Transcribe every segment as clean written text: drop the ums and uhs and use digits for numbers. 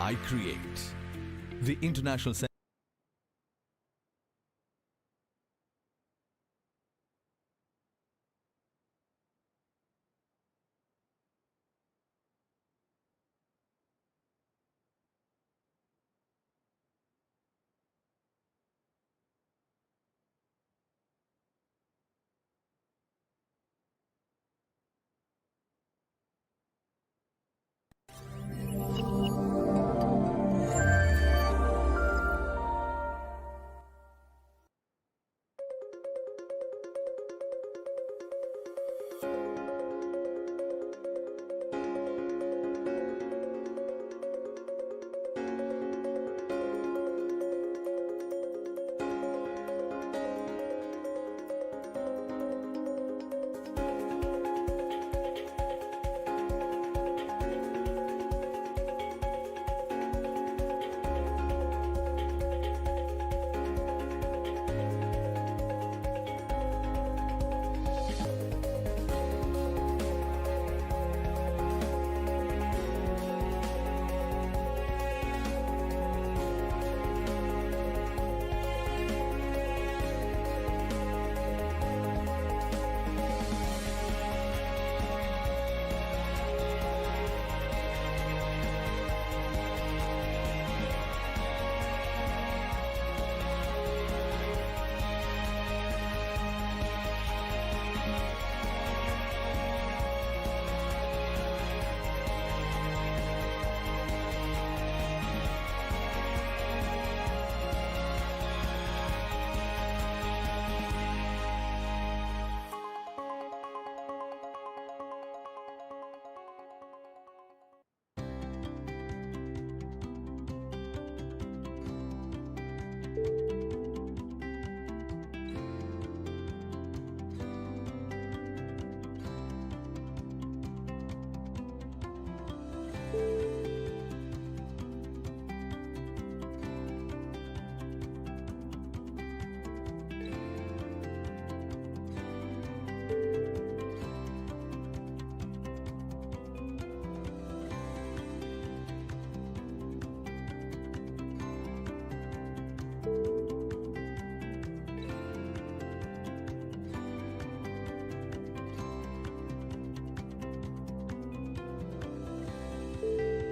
iCreate, the international Thank you.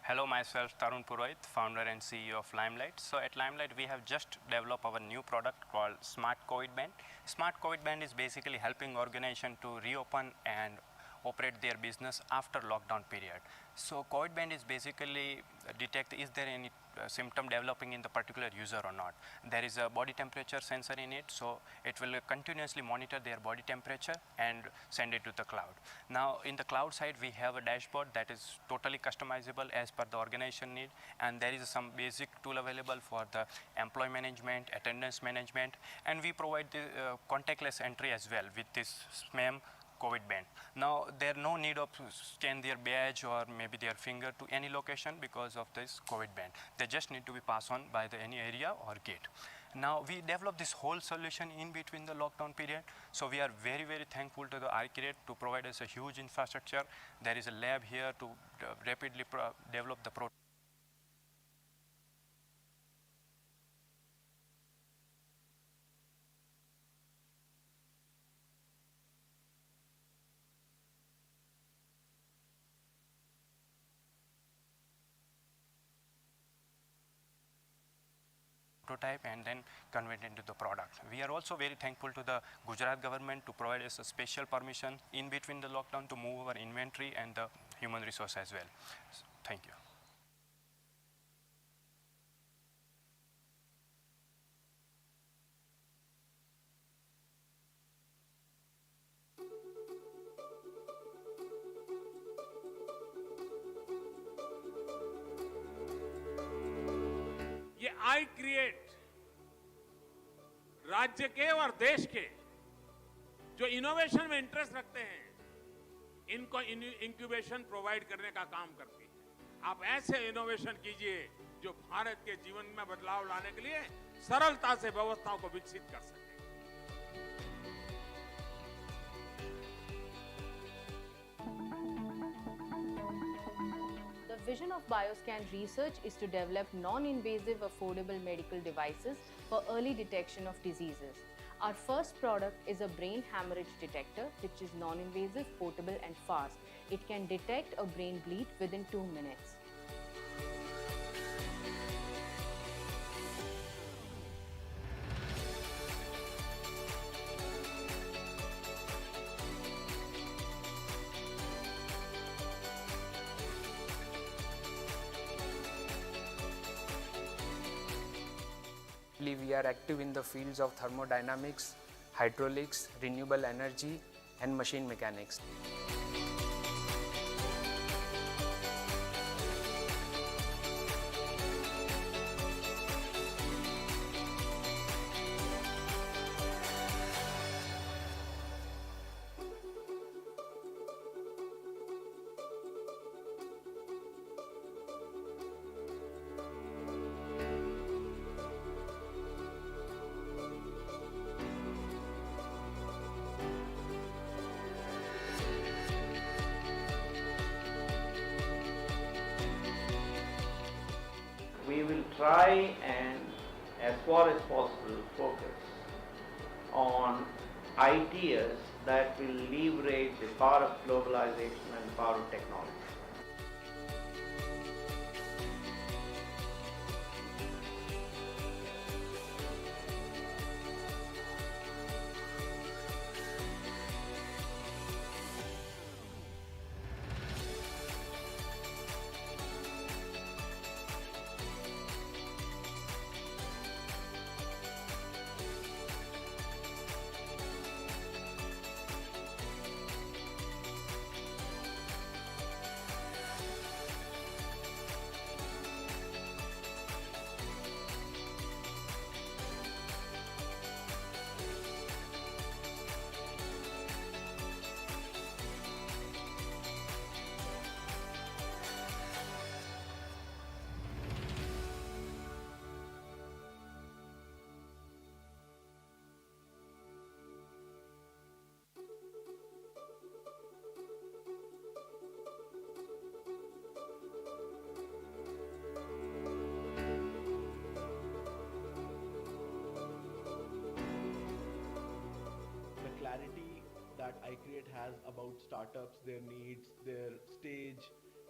Hello, myself Tarun Purohit, founder and CEO of Limelight. So at Limelight, we have just developed our new product called Smart COVID Band. Smart COVID Band is basically helping organization to reopen and operate their business after lockdown period. So COVID band is basically detect is there any symptom developing in the particular user or not. There is a body temperature sensor in it, so it will continuously monitor their body temperature and send it to the cloud. Now in the cloud side, we have a dashboard that is totally customizable as per the organization need, and there is some basic tool available for the employee management, attendance management, and we provide the contactless entry as well with this SMAM COVID band. Now there no need of scan their badge or maybe their finger to any location because of this COVID band. They just need to be passed on by the any area or gate. Now we developed this whole solution in between the lockdown period. So we are very, very thankful to the iCreate to provide us a huge infrastructure. There is a lab here to rapidly develop the prototype and then convert into the product. We are also very thankful to the Gujarat government to provide us a special permission in between the lockdown to move our inventory and the human resource as well. So, thank you. ये I create राज्य के और देश के जो innovation में interest रखते हैं इनको इंक्यूबेशन प्रोवाइड करने का काम करती है। आप ऐसे इनोवेशन कीजिए जो भारत के जीवन में बदलाव लाने के लिए सरलता से व्यवस्थाओं को विकसित कर सके। The vision of Bioscan research is to develop non-invasive affordable medical devices for early detection of diseases. Our first product is a brain hemorrhage detector, which is non-invasive, portable and fast. It can detect a brain bleed within 2 minutes. We are active in the fields of thermodynamics, hydraulics, renewable energy and machine mechanics. We will try and, as far as possible, focus on ideas that will leverage the power of globalization and power of technology. Clarity that iCreate has about startups, their needs, their stage,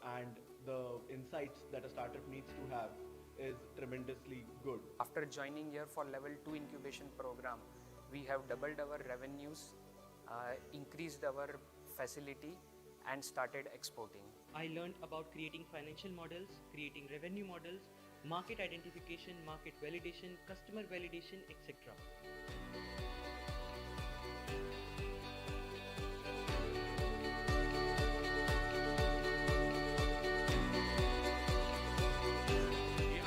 and the insights that a startup needs to have is tremendously good. After joining here for level 2 incubation program, we have doubled our revenues, increased our facility and started exporting. I learned about creating financial models, creating revenue models, market identification, market validation, customer validation, etc.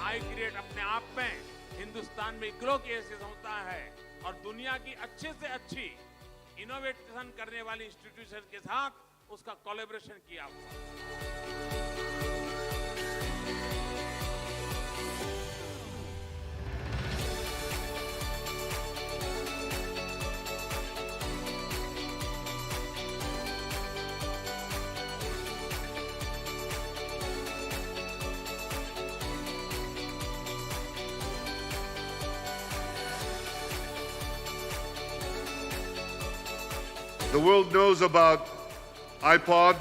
iCreate अपने आप में हिंदुस्तान में grow कैसे होता है और दुनिया की अच्छे से अच्छी इनोवेशन करने वाली इंस्टीट्यूशन के साथ उसका कोलैबोरेशन किया हुआ। The world knows about iPod,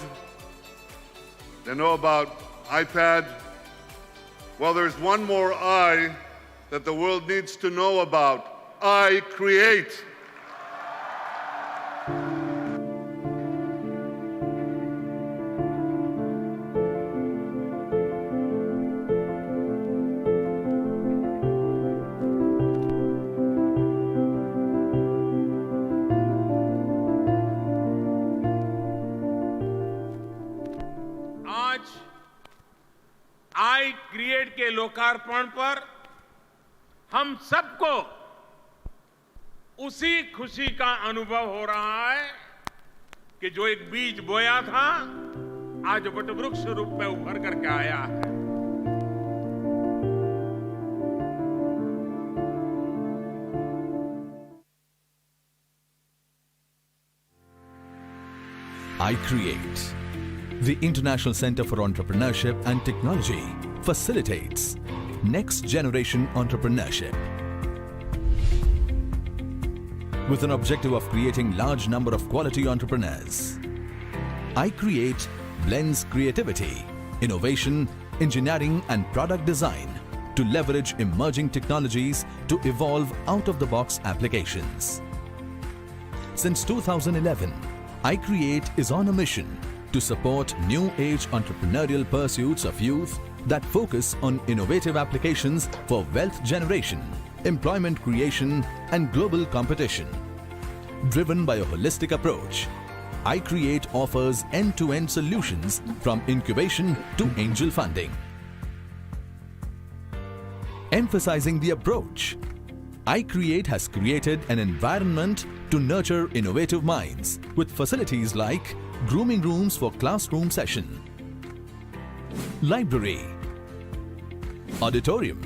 they know about iPad. Well, there's one more I that the world needs to know about: iCreate. आज iCreate के लोकार्पण पर हम सबको उसी खुशी का अनुभव हो रहा है कि जो एक बीज बोया था आज वटवृक्ष रूप में उभर करके आया है। iCreate, the International Center for Entrepreneurship and Technology, facilitates next generation entrepreneurship. With an objective of creating large number of quality entrepreneurs, iCreate blends creativity, innovation, engineering and product design to leverage emerging technologies to evolve out-of-the-box applications. Since 2011, iCreate is on a mission to support new-age entrepreneurial pursuits of youth that focus on innovative applications for wealth generation, employment creation and global competition. Driven by a holistic approach, iCreate offers end-to-end solutions from incubation to angel funding. Emphasizing the approach, iCreate has created an environment to nurture innovative minds with facilities like grooming rooms for classroom session, library, auditorium,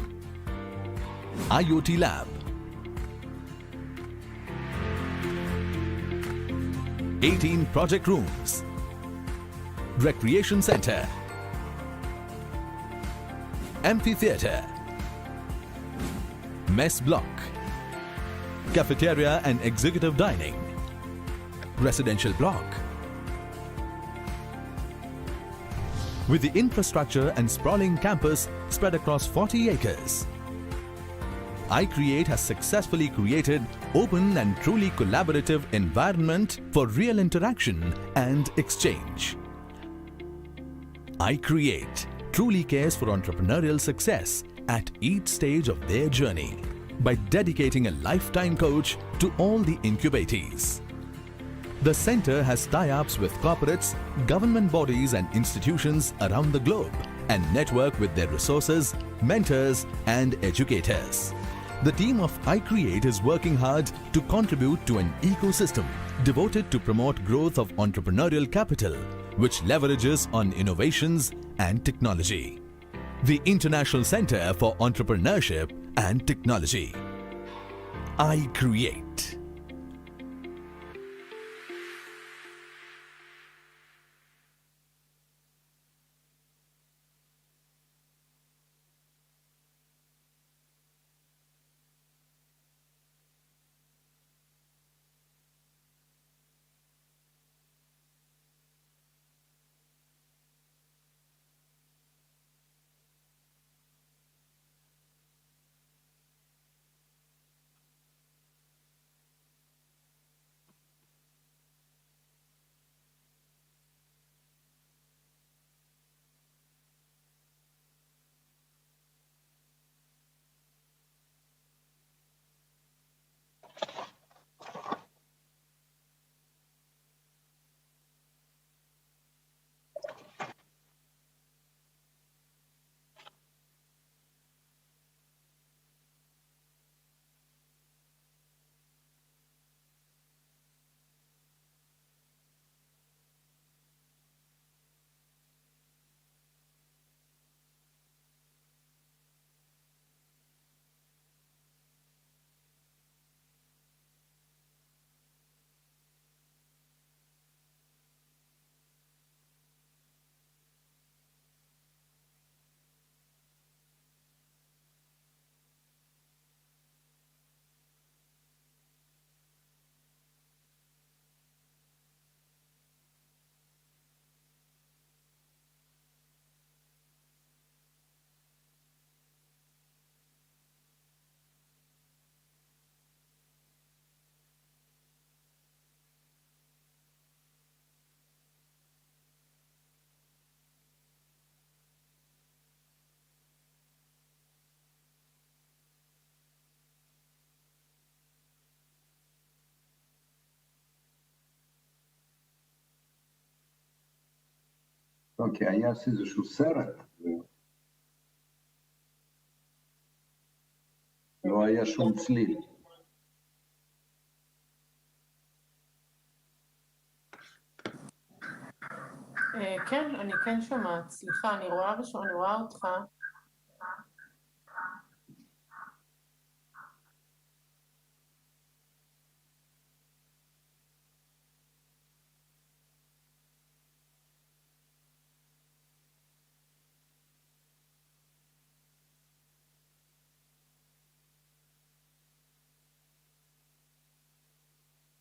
IoT lab, 18 project rooms, recreation center, amphitheater, mess block, cafeteria and executive dining, residential block. With the infrastructure and sprawling campus spread across 40 acres, iCreate has successfully created open and truly collaborative environment for real interaction and exchange. iCreate truly cares for entrepreneurial success at each stage of their journey by dedicating a lifetime coach to all the incubatees. The center has tie-ups with corporates, government bodies and institutions around the globe and network with their resources, mentors and educators. The team of iCreate is working hard to contribute to an ecosystem devoted to promote growth of entrepreneurial capital, which leverages on innovations and technology. The International Center for Entrepreneurship and Technology. iCreate. כי היה איזשהו סרט, ולא היה שום צליל. כן, אני כן שומעת. סליחה, אני רואה אותך.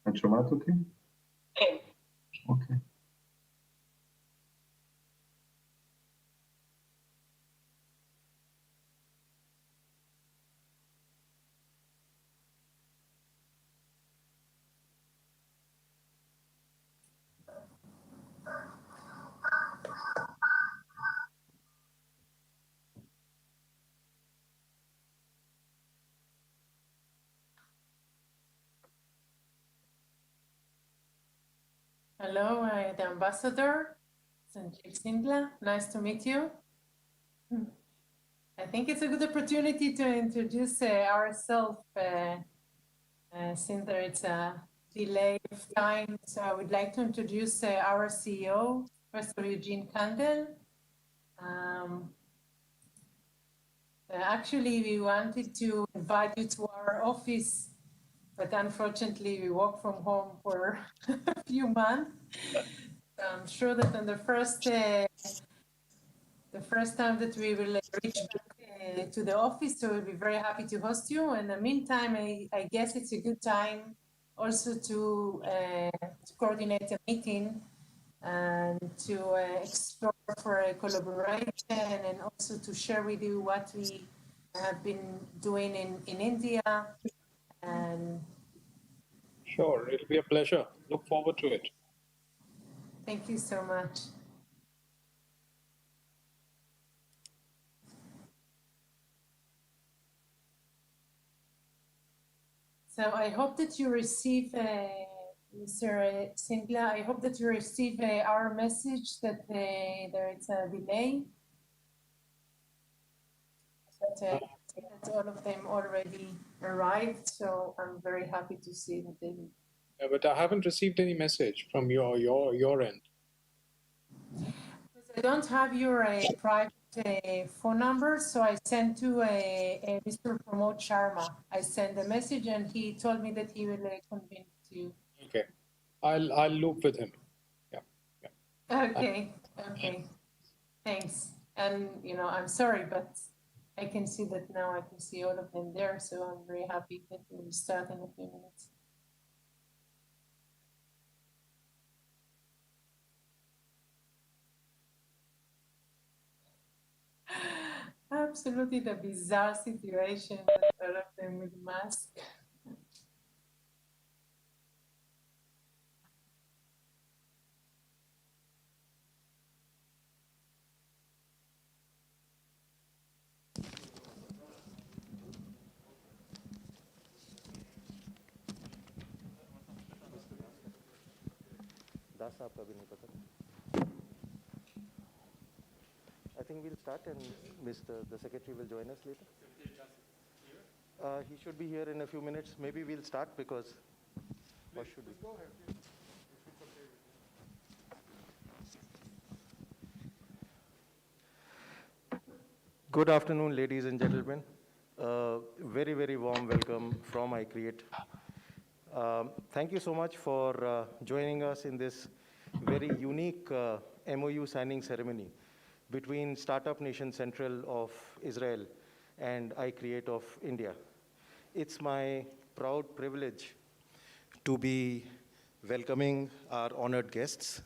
את שומעת אותי? כן. אוקיי. Hello, the ambassador, Sanjeev Singla. Nice to meet you. I think it's a good opportunity to introduce ourselves since there is a delay of time. So I would like to introduce our CEO, Professor Eugene Kandel. Actually, we wanted to invite you to our office, but unfortunately, we work from home for a few months. I'm sure that on the first time that we will reach back to the office, so we'll be very happy to host you. In the meantime, I guess it's a good time also to coordinate a meeting and to explore for a collaboration and also to share with you what we have been doing in India. And sure, it'll be a pleasure. Look forward to it. Thank you so much. So I hope that you receive, Mr. Singla, I hope that you receive our message that there is a delay. But that all of them already arrived, so I'm very happy to see that they. Yeah, but I haven't received any message from your end. Because I don't have your private phone number, so I sent to Mr. Pramod Sharma. I sent a message and he told me that he will convene to you. Okay, I'll loop with him. Yeah. Okay. Thanks. And I'm sorry, but I can see that now. I can see all of them there, so I'm very happy that we will start in a few minutes. Absolutely the bizarre situation that all of them with masks. दास साहब का भी नहीं पता. I think we'll start and the secretary will join us later. He should be here in a few minutes. Maybe we'll start because, or should we? Go ahead. Good afternoon, ladies and gentlemen. Very, very warm welcome from iCreate. Thank you so much for joining us in this very unique MOU signing ceremony between Startup Nation Central of Israel and iCreate of India. It's my proud privilege to be welcoming our honored guests,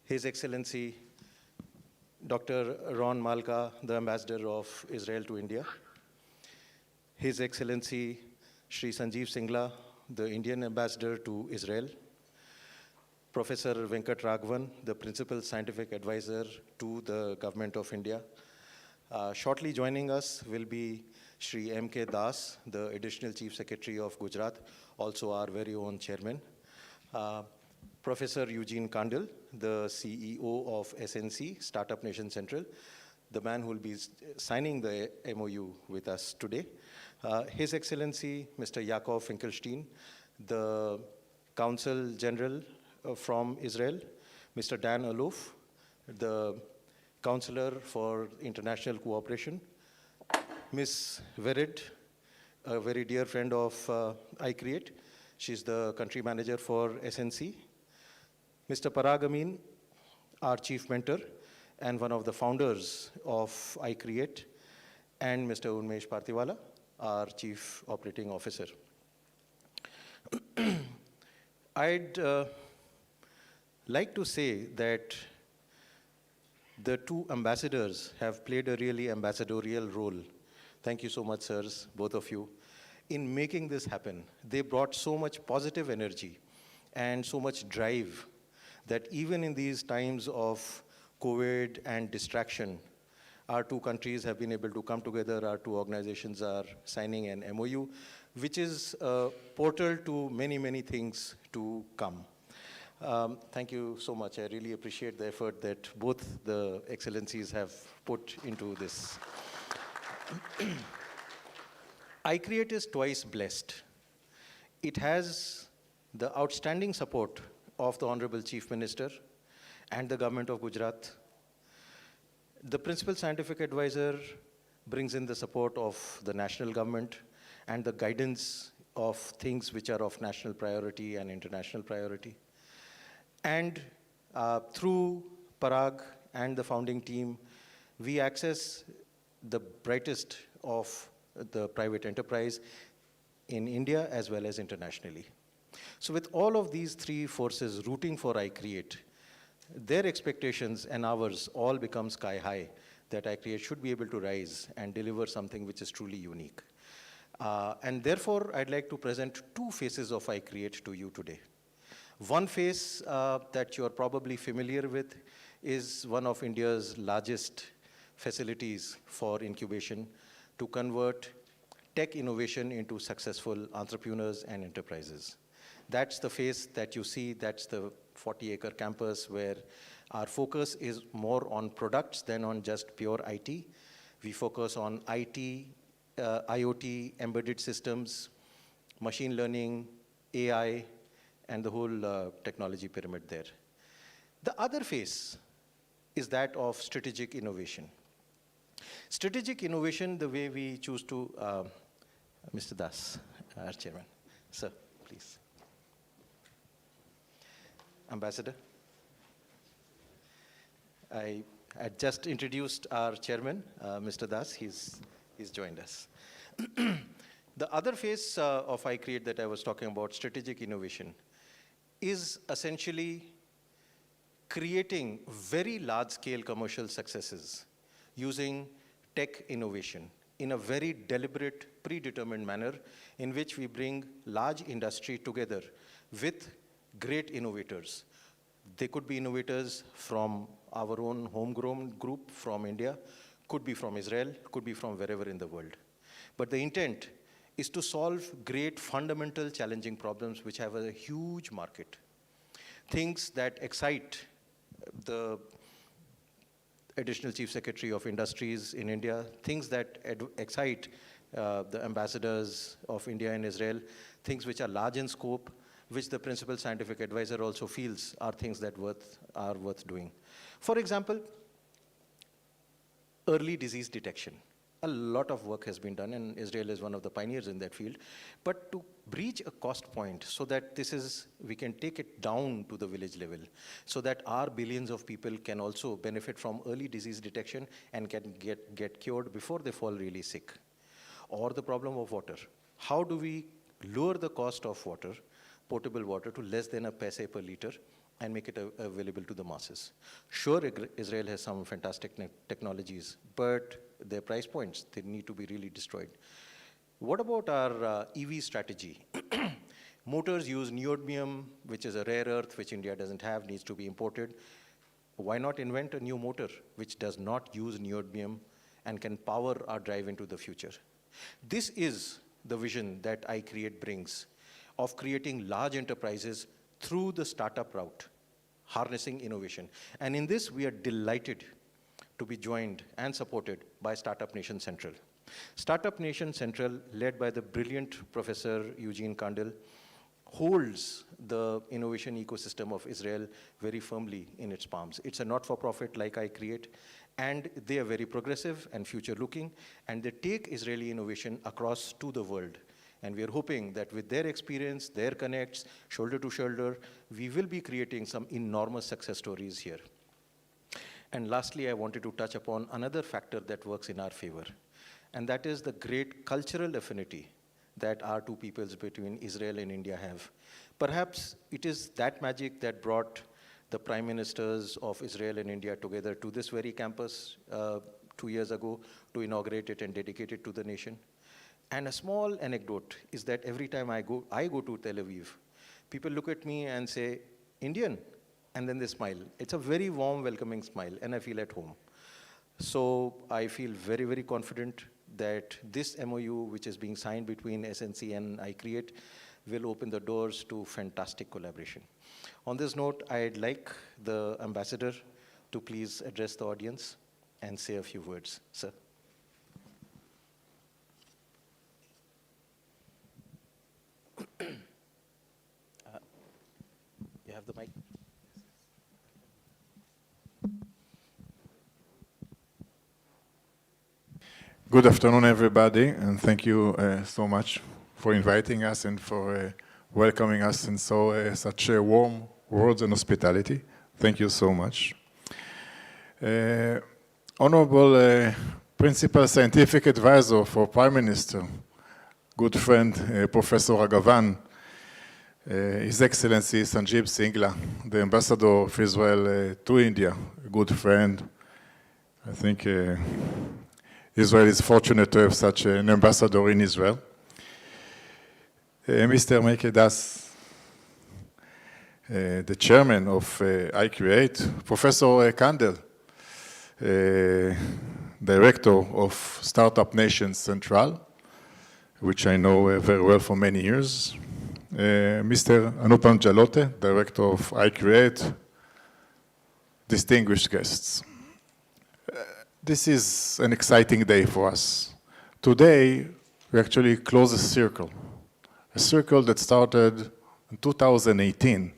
His Excellency Dr. Ron Malka, the Ambassador of Israel to India, His Excellency Shri Sanjeev Singla, the Indian Ambassador to Israel, Professor Venkat Raghavan, the Principal Scientific Advisor to the Government of India. Shortly joining us will be Shri M.K. Das, the Additional Chief Secretary of Gujarat, also our very own Chairman. Professor Eugene Kandel, the CEO of SNC, Startup Nation Central, the man who will be signing the MOU with us today. His Excellency, Mr. Yaakov Finkelstein, the Consul General from Israel, Mr. Dan Aluf, the Counselor for International Cooperation, Ms. Vered, a very dear friend of iCreate. She's the country manager for SNC. Mr. Parag Amin, our chief mentor and one of the founders of iCreate, and Mr. Unmesh Parthiwala, our chief operating officer. I'd like to say that the two ambassadors have played a really ambassadorial role. Thank you so much, sirs, both of you, in making this happen. They brought so much positive energy and so much drive that even in these times of COVID and distraction, our two countries have been able to come together. Our two organizations are signing an MOU, which is a portal to many, many things to come. Thank you so much. I really appreciate the effort that both the excellencies have put into this. iCreate is twice blessed. It has the outstanding support of the Honorable Chief Minister and the government of Gujarat. The Principal Scientific Advisor brings in the support of the national government and the guidance of things which are of national priority and international priority. And through Parag and the founding team, we access the brightest of the private enterprise in India as well as internationally. So with all of these three forces rooting for iCreate, their expectations and ours all become sky high, that iCreate should be able to rise and deliver something which is truly unique. And therefore, I'd like to present two faces of iCreate to you today. One face that you're probably familiar with is one of India's largest facilities for incubation to convert tech innovation into successful entrepreneurs and enterprises. That's the face that you see. That's the 40-acre campus where our focus is more on products than on just pure IT. We focus on IT, IoT, embedded systems, machine learning, AI, and the whole technology pyramid there. The other face is that of strategic innovation. Strategic innovation, the way we choose to, Mr. Das, our chairman. Sir, please. Ambassador. I had just introduced our chairman, Mr. Das. He's joined us. The other phase of iCreate that I was talking about, strategic innovation, is essentially creating very large-scale commercial successes using tech innovation in a very deliberate, predetermined manner in which we bring large industry together with great innovators. They could be innovators from our own homegrown group from India, could be from Israel, could be from wherever in the world. But the intent is to solve great fundamental challenging problems which have a huge market. Things that excite the Additional Chief Secretary of Industries in India, things that excite the ambassadors of India and Israel, things which are large in scope, which the Principal Scientific Advisor also feels are things that are worth doing. For example, early disease detection. A lot of work has been done, and Israel is one of the pioneers in that field. But to breach a cost point so that we can take it down to the village level, so that our billions of people can also benefit from early disease detection and can get cured before they fall really sick. Or the problem of water. How do we lower the cost of water, potable water, to less than a paise per liter and make it available to the masses? Sure, Israel has some fantastic technologies, but their price points, they need to be really destroyed. What about our EV strategy? Motors use neodymium, which is a rare earth, which India doesn't have, needs to be imported. Why not invent a new motor which does not use neodymium and can power our drive into the future? This is the vision that iCreate brings, of creating large enterprises through the startup route. harnessing innovation. And in this, we are delighted to be joined and supported by Startup Nation Central. Startup Nation Central, led by the brilliant Professor Eugene Kandel, holds the innovation ecosystem of Israel very firmly in its palms. It's a not-for-profit like iCreate, and they are very progressive and future-looking, and they take Israeli innovation across to the world. And we are hoping that with their experience, their connects, shoulder to shoulder, we will be creating some enormous success stories here. And lastly, I wanted to touch upon another factor that works in our favor, and that is the great cultural affinity that our two peoples between Israel and India have. Perhaps it is that magic that brought the prime ministers of Israel and India together to this very campus 2 years ago to inaugurate it and dedicate it to the nation. And a small anecdote is that every time I go to Tel Aviv, people look at me and say, Indian, and then they smile. It's a very warm, welcoming smile, and I feel at home. So I feel very, very confident that this MOU, which is being signed between SNC and iCreate, will open the doors to fantastic collaboration. On this note, I'd like the ambassador to please address the audience and say a few words. Sir. You have the mic. Good afternoon, everybody, and thank you so much for inviting us and for welcoming us in such warm words and hospitality. Thank you so much. Honorable Principal Scientific Advisor for Prime Minister, good friend Professor Agavan, His Excellency Sanjeev Singla, the Ambassador of Israel to India, a good friend. I think Israel is fortunate to have such an ambassador in Israel. Mr. Mekedas, the chairman of iCreate, Professor Kandel, director of Startup Nation Central, which I know very well for many years. Mr. Anupam Jalote, director of iCreate, distinguished guests. This is an exciting day for us. Today, we actually close a circle that started in 2018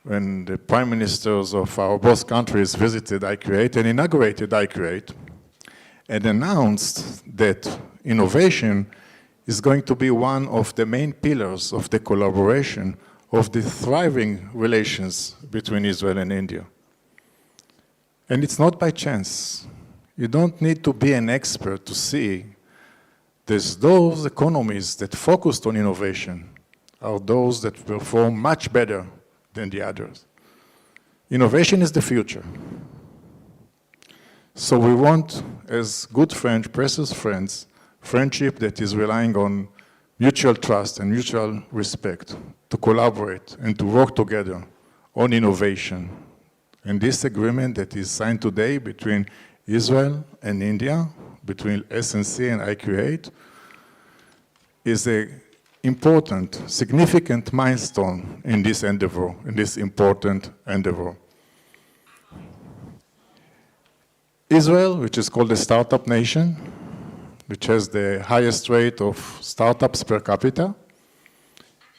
when the prime ministers of our both countries visited iCreate and inaugurated iCreate and announced that innovation is going to be one of the main pillars of the collaboration of the thriving relations between Israel and India. And it's not by chance. You don't need to be an expert to see that those economies that focused on innovation are those that perform much better than the others. Innovation is the future. So we want, as good friends, precious friends, friendship that is relying on mutual trust and mutual respect, to collaborate and to work together on innovation. And this agreement that is signed today between Israel and India, between SNC and iCreate, is an important, significant milestone in this endeavor, in this important endeavor. Israel, which is called a startup nation, which has the highest rate of startups per capita.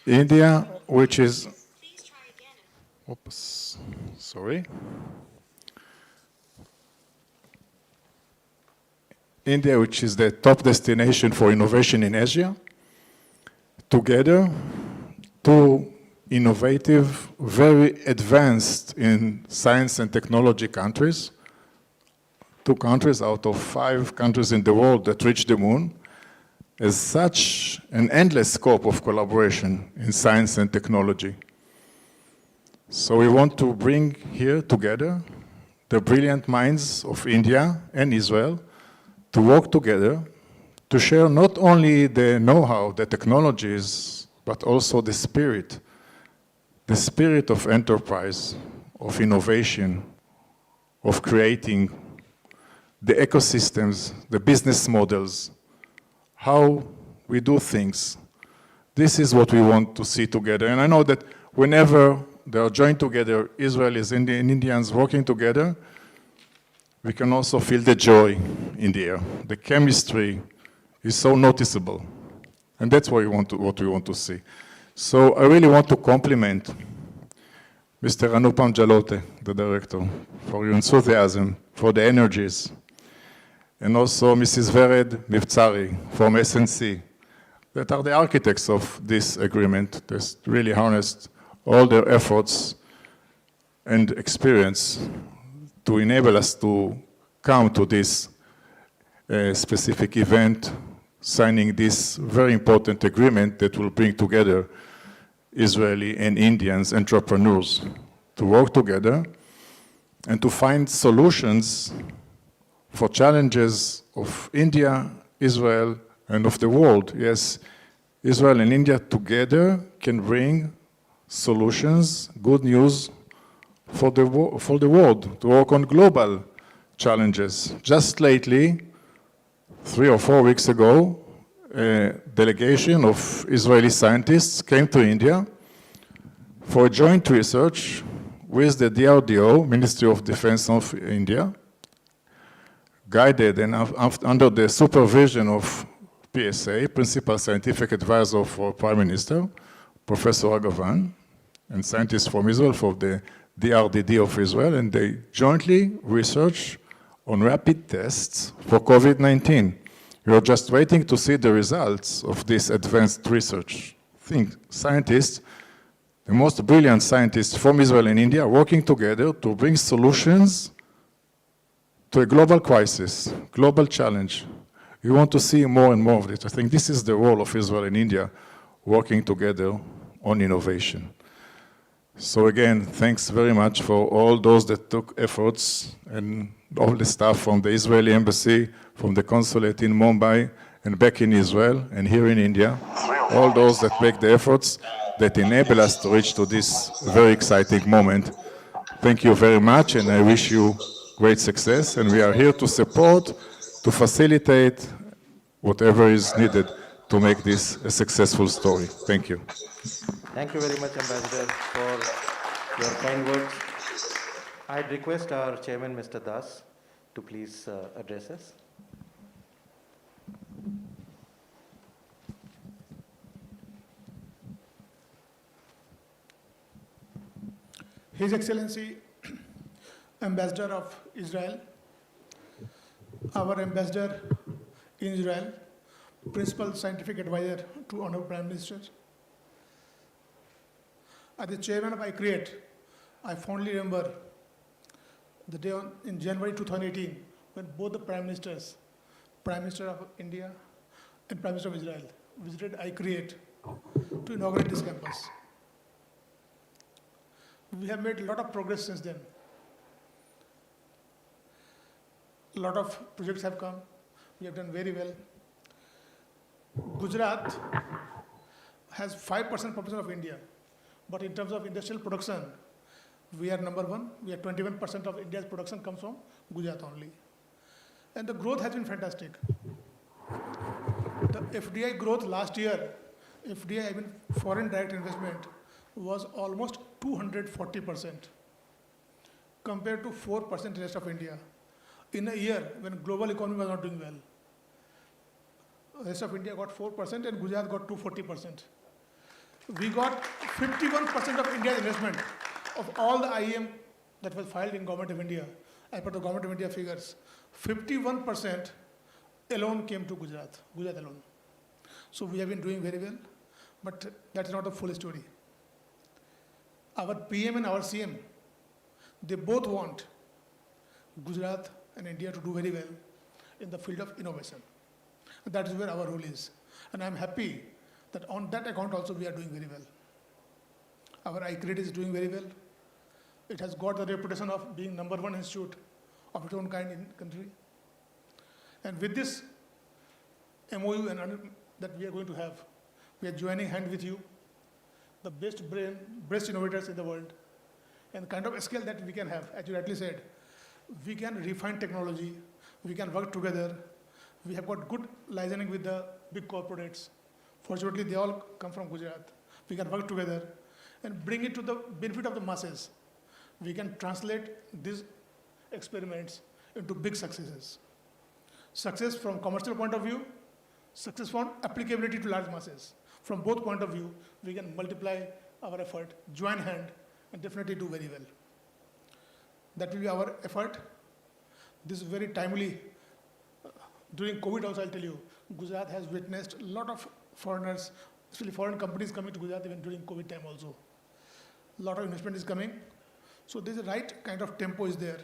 India, which is, oops, sorry. India, which is the top destination for innovation in Asia. Together, two innovative, very advanced in science and technology countries, 2 countries out of 5 countries in the world that reached the moon, as such an endless scope of collaboration in science and technology. So we want to bring here together the brilliant minds of India and Israel to work together to share not only the know-how, the technologies, but also the spirit of enterprise, of innovation, of creating the ecosystems, the business models, how we do things. This is what we want to see together. And I know that whenever they are joined together, Israelis and Indians working together, we can also feel the joy in the air. The chemistry is so noticeable. And that's what we want to see. So I really want to compliment Mr. Anupam Jalote, the director, for your enthusiasm, for the energies, and also Mrs. Vered Mivtsari from SNC, that are the architects of this agreement. They really harnessed all their efforts and experience to enable us to come to this specific event, signing this very important agreement that will bring together Israeli and Indians entrepreneurs to work together and to find solutions for challenges of India, Israel, and of the world. Yes, Israel and India together can bring solutions, good news for the world, to work on global challenges. Just lately, 3 or 4 weeks ago, a delegation of Israeli scientists came to India for a joint research with the DRDO, Ministry of Defense of India, guided and under the supervision of PSA, Principal Scientific Advisor for Prime Minister, Professor Agavan, and scientists from Israel, for the DRDD of Israel, and they jointly research on rapid tests for COVID-19. We are just waiting to see the results of this advanced research. Scientists, the most brilliant scientists from Israel and India, working together to bring solutions to a global crisis, global challenge. We want to see more and more of this. I think this is the role of Israel and India, working together on innovation. So again, thanks very much for all those that took efforts, and all the staff from the Israeli embassy, from the consulate in Mumbai, and back in Israel, and here in India. All those that make the efforts that enable us to reach to this very exciting moment. Thank you very much, and I wish you great success. And we are here to support, to facilitate whatever is needed to make this a successful story. Thank you. Thank you very much, Ambassador, for your kind words. I'd request our chairman, Mr. Das, to please address us. His Excellency, Ambassador of Israel, our Ambassador in Israel, Principal Scientific Advisor to Honorable Prime Minister. As the Chairman of iCreate, I fondly remember the day in January 2018 when both the Prime Ministers, Prime Minister of India and Prime Minister of Israel, visited iCreate to inaugurate this campus. We have made a lot of progress since then. A lot of projects have come. We have done very well. Gujarat has 5% population of India, but in terms of industrial production, we are number one. We are 21% of India's production comes from Gujarat only. And the growth has been fantastic. The FDI growth last year, FDI, I mean foreign direct investment, was almost 240% compared to 4% in the rest of India. In a year when global economy was not doing well, the rest of India got 4% and Gujarat got 240%. We got 51% of India's investment of all the IEM that was filed in Government of India. As per the Government of India figures, 51% alone came to Gujarat alone. So we have been doing very well, but that's not the full story. Our PM and our CM, they both want Gujarat and India to do very well in the field of innovation. And that is where our role is. And I'm happy that on that account also we are doing very well. Our iCreate is doing very well. It has got the reputation of being #1 institute of its own kind in the country. And with this MOU that we are going to have, we are joining hand with you, the best innovators in the world, and the kind of scale that we can have, as you rightly said, we can refine technology, we can work together, we have got good licensing with the big corporates. Fortunately, they all come from Gujarat. We can work together, and bring it to the benefit of the masses, we can translate these experiments into big successes. Success from commercial point of view, success from applicability to large masses. From both point of view, we can multiply our effort, join hand, and definitely do very well. That will be our effort. This is very timely. During COVID also, I'll tell you, Gujarat has witnessed a lot of foreigners, especially foreign companies coming to Gujarat even during COVID time also. A lot of investment is coming. So there's a right kind of tempo is there.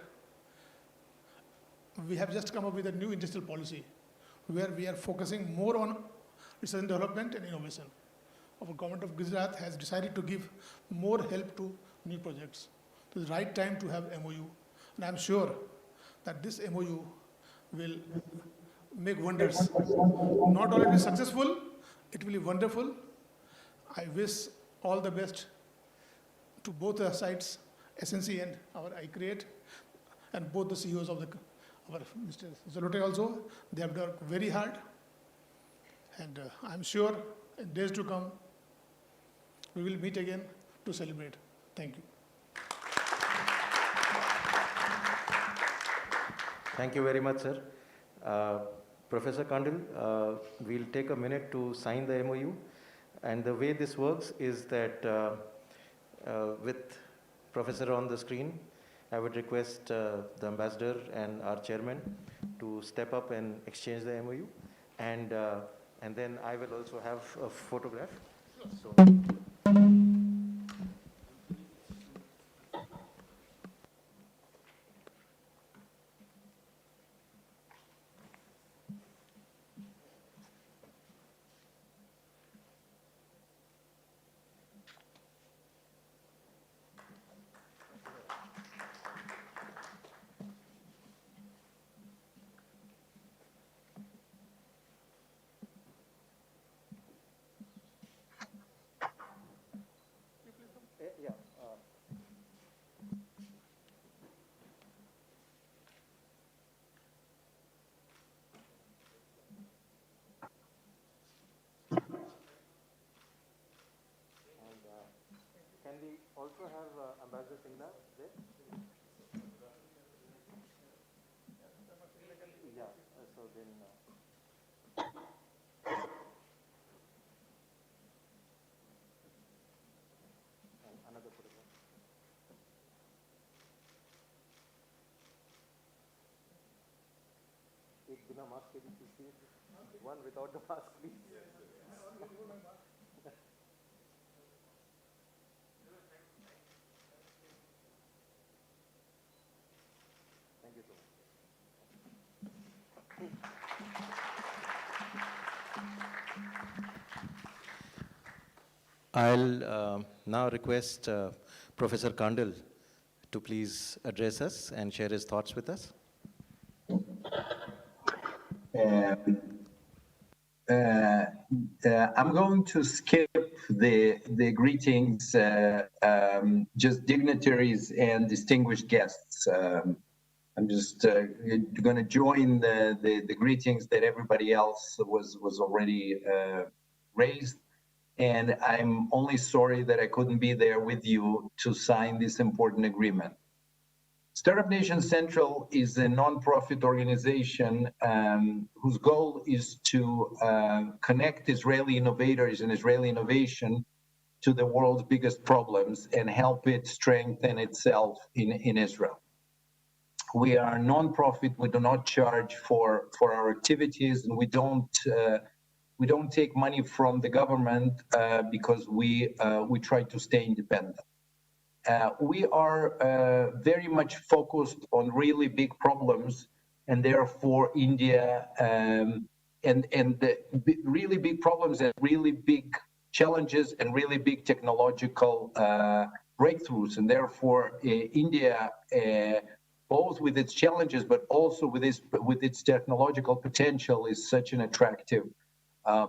We have just come up with a new industrial policy where we are focusing more on research and development and innovation. Our government of Gujarat has decided to give more help to new projects. It's the right time to have MOU. And I'm sure that this MOU will make wonders. Not only be successful, it will be wonderful. I wish all the best to both the sides, SNC and our iCreate, and both the CEOs of our Mr. Zalote also. They have worked very hard. And I'm sure in days to come, we will meet again to celebrate. Thank you. Thank you very much, sir. Professor Kandil, we'll take a minute to sign the MOU. And the way this works is that with Professor on the screen, I would request the ambassador and our chairman to step up and exchange the MOU. And then I will also have a photograph. So. Yeah. Can we also have Ambassador Singla there? Yeah, so then... another photograph. एक बिना mask के भी खींचिए, one without the mask, please. Thank you so much. I'll now request Professor Kandil to please address us and share his thoughts with us. I'm going to skip the greetings, just dignitaries and distinguished guests. I'm just going to join the greetings that everybody else was already raised. And I'm only sorry that I couldn't be there with you to sign this important agreement. Startup Nation Central is a non-profit organization whose goal is to connect Israeli innovators and Israeli innovation to the world's biggest problems and help it strengthen itself in Israel. We are non-profit. We do not charge for our activities, and we don't take money from the government because we try to stay independent. We are very much focused on really big problems, and therefore India and the really big problems and really big challenges and really big technological breakthroughs, and therefore India, both with its challenges but also with its technological potential, is such an attractive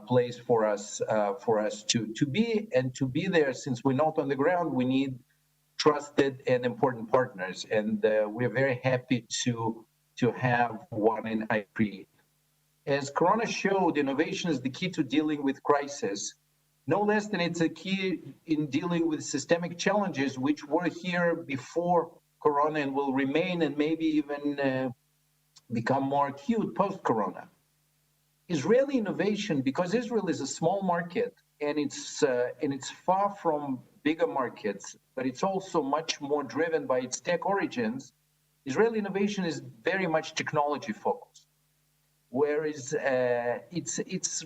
place for us to be, and to be there. Since we're not on the ground, we need trusted and important partners, and we're very happy to have one in iCreate. As Corona showed, innovation is the key to dealing with crisis. No less than it's a key in dealing with systemic challenges which were here before Corona and will remain and maybe even become more acute post-Corona. Israeli innovation, because Israel is a small market and it's far from bigger markets, but it's also much more driven by its tech origins. Israeli innovation is very much technology focused, whereas it's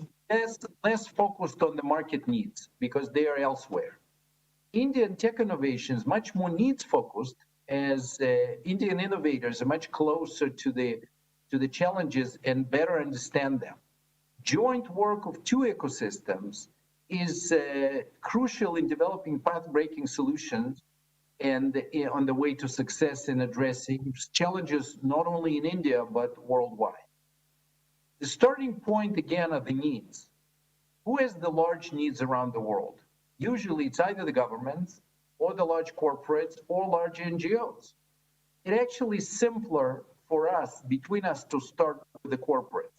less focused on the market needs because they are elsewhere. Indian tech innovation is much more needs focused, as Indian innovators are much closer to the challenges and better understand them. Joint work of two ecosystems is crucial in developing path-breaking solutions and on the way to success in addressing challenges not only in India but worldwide. The starting point again are the needs. Who has the large needs around the world? Usually it's either the governments or the large corporates or large NGOs. It actually is simpler for us, between us, to start with the corporates.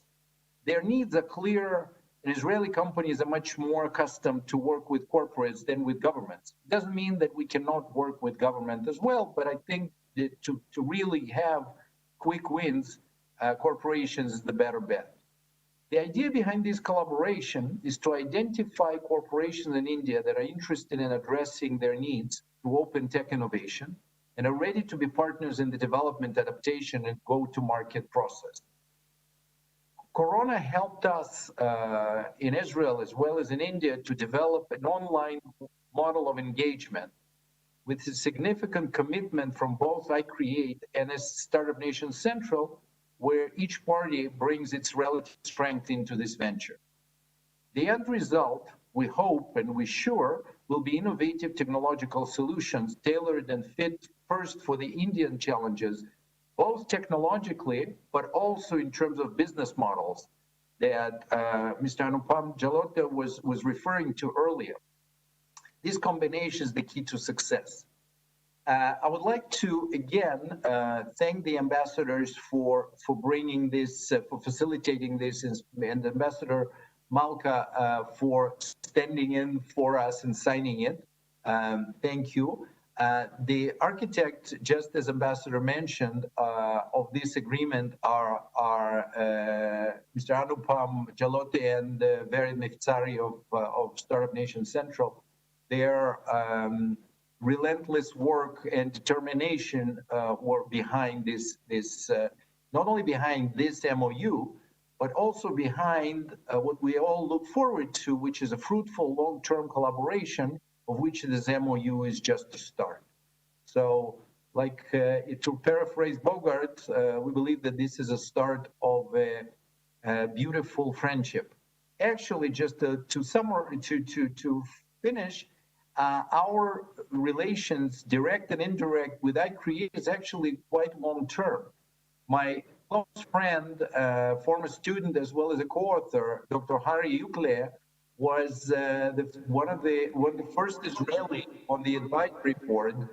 Their needs are clear, and Israeli companies are much more accustomed to work with corporates than with governments. It doesn't mean that we cannot work with government as well, but I think that to really have quick wins, corporations is the better bet. The idea behind this collaboration is to identify corporations in India that are interested in addressing their needs through open tech innovation and are ready to be partners in the development, adaptation, and go-to-market process. Corona helped us in Israel as well as in India to develop an online model of engagement with a significant commitment from both iCreate and as Startup Nation Central, where each party brings its relative strength into this venture. The end result, we hope and we're sure, will be innovative technological solutions tailored and fit first for the Indian challenges, both technologically, but also in terms of business models that Mr. Anupam Jalota was referring to earlier. This combination is the key to success. I would like to, again, thank the ambassadors for bringing this, for facilitating this, and Ambassador Malka for standing in for us and signing it. Thank you. The architect, just as Ambassador mentioned, of this agreement are Mr. Anupam Jalote and Vered Miftsari of Startup Nation Central. Their relentless work and determination were behind this, not only behind this MOU, but also behind what we all look forward to, which is a fruitful long-term collaboration, of which this MOU is just a start. So, like to paraphrase Bogart, we believe that this is a start of a beautiful friendship. Actually, just to finish, our relations, direct and indirect, with iCreate is actually quite long-term. My close friend, former student as well as a co-author, Dr. Hari Yukle, was one of the first Israeli on the advisory board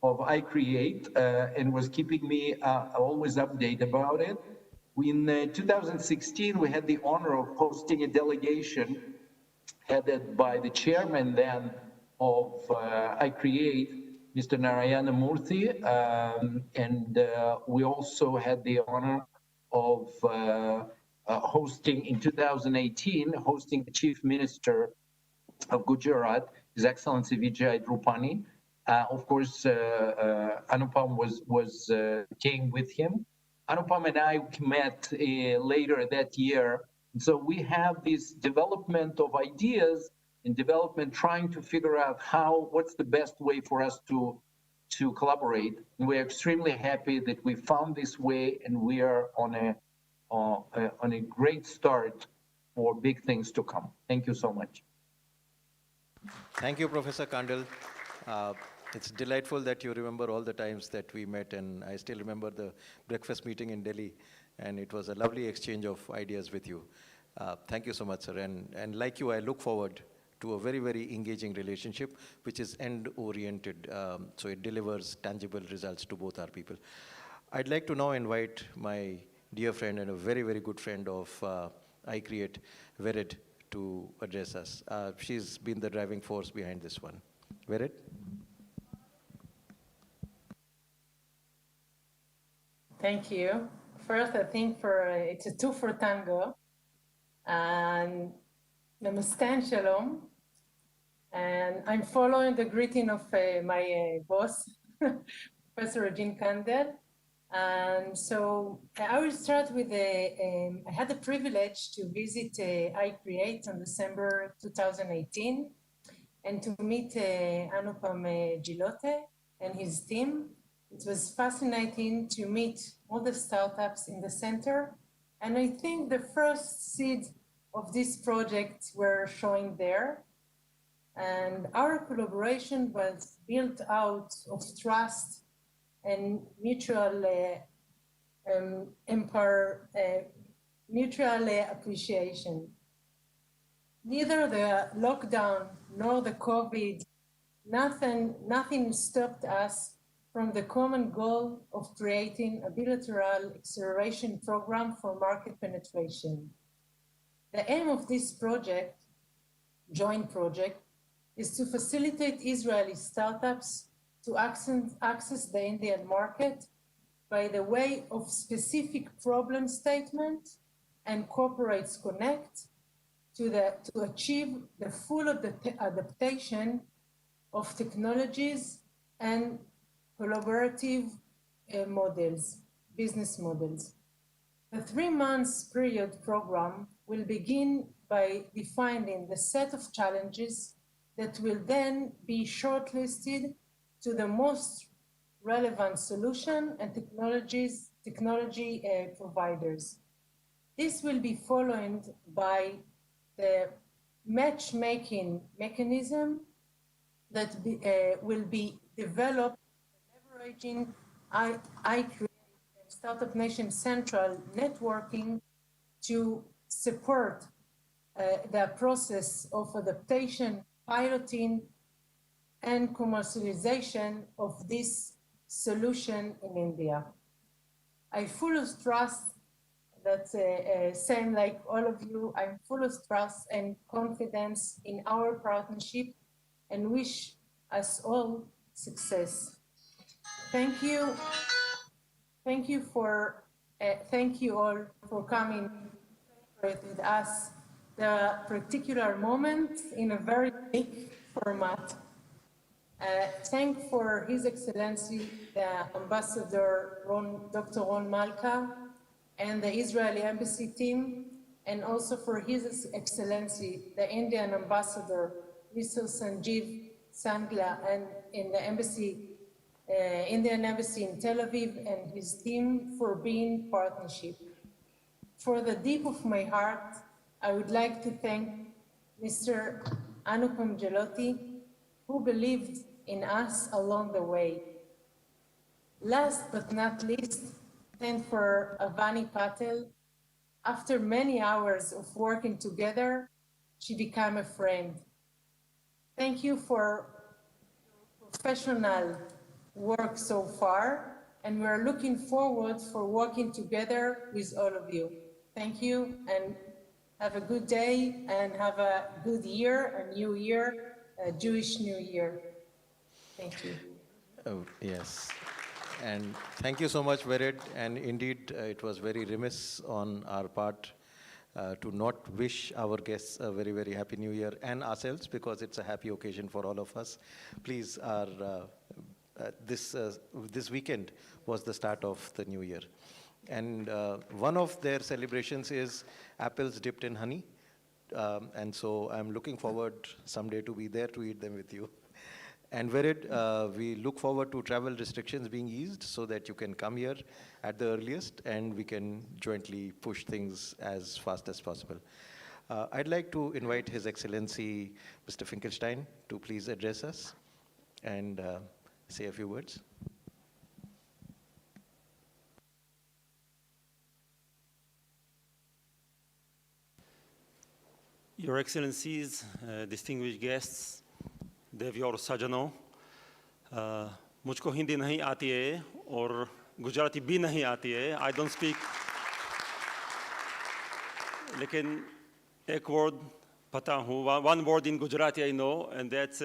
of iCreate and was keeping me always updated about it. In 2016, we had the honor of hosting a delegation headed by the chairman then of iCreate, Mr. Narayana Murthy, and we also had the honor of hosting in 2018, hosting the Chief Minister of Gujarat, His Excellency Vijay Rupani. Of course, Anupam came with him. Anupam and I met later that year. So we have this development of ideas in development, trying to figure out what's the best way for us to collaborate. And we're extremely happy that we found this way, and we are on a great start for big things to come. Thank you so much. Thank you, Professor Kandil. It's delightful that you remember all the times that we met, and I still remember the breakfast meeting in Delhi, and it was a lovely exchange of ideas with you. Thank you so much, sir. And like you, I look forward to a very, very engaging relationship, which is end-oriented, so it delivers tangible results to both our people. I'd like to now invite my dear friend and a very, very good friend of iCreate, Vered, to address us. She's been the driving force behind this one. Vered? Thank you. First, I think it's a two for tango. And Namaste Shalom. And I'm following the greeting of my boss, Professor Regine Kandel. And so I will start with I had the privilege to visit iCreate on December 2018 and to meet Anupam Gilote and his team. It was fascinating to meet all the startups in the center. And I think the first seed of this project were showing there. And our collaboration was built out of trust and mutual appreciation. Neither the lockdown nor the COVID, nothing stopped us from the common goal of creating a bilateral acceleration program for market penetration. The aim of this project, joint project, is to facilitate Israeli startups to access the Indian market by the way of specific problem statement and corporates connect to achieve the full adaptation of technologies and collaborative business models. The 3 months period program will begin by defining the set of challenges that will then be shortlisted to the most relevant solution and technology providers. This will be followed by the matchmaking mechanism that will be developed leveraging iCreate Startup Nation Central networking to support the process of adaptation, piloting, and commercialization of this solution in India. I fully trust that, same like all of you, I'm full of trust and confidence in our partnership and wish us all success. Thank you. Thank you all for coming with us the particular moment in a very unique format. Thank for His Excellency, the Ambassador Dr. Ron Malka and the Israeli Embassy team, and also for His Excellency, the Indian Ambassador, Mr. Sanjeev Sangla, and in the Embassy, Indian Embassy in Tel Aviv, and his team for being partnership. For the deep of my heart, I would like to thank Mr. Anupam Gilote, who believed in us along the way. Last but not least, thank for Avani Patel. After many hours of working together, she became a friend. Thank you for professional work so far, and we're looking forward for working together with all of you. Thank you, and have a good day, and have a good year, a new year, a Jewish New Year. Thank you. Oh, yes. And thank you so much, Vered. And indeed, it was very remiss on our part to not wish our guests a very, very happy New Year, and ourselves, because it's a happy occasion for all of us. Please, this weekend was the start of the new year. And one of their celebrations is apples dipped in honey. And so I'm looking forward someday to be there to eat them with you. And Vered, we look forward to travel restrictions being eased so that you can come here at the earliest and we can jointly push things as fast as possible. I'd like to invite His Excellency, Mr. Finkelstein, to please address us and say a few words. Your Excellencies, distinguished guests, देवी और सजनों, मुझको हिंदी नहीं आती है और गुजराती भी नहीं आती है. I don't speak. लेकिन एक वर्ड पता हूँ. One word in Gujarati I know, and that's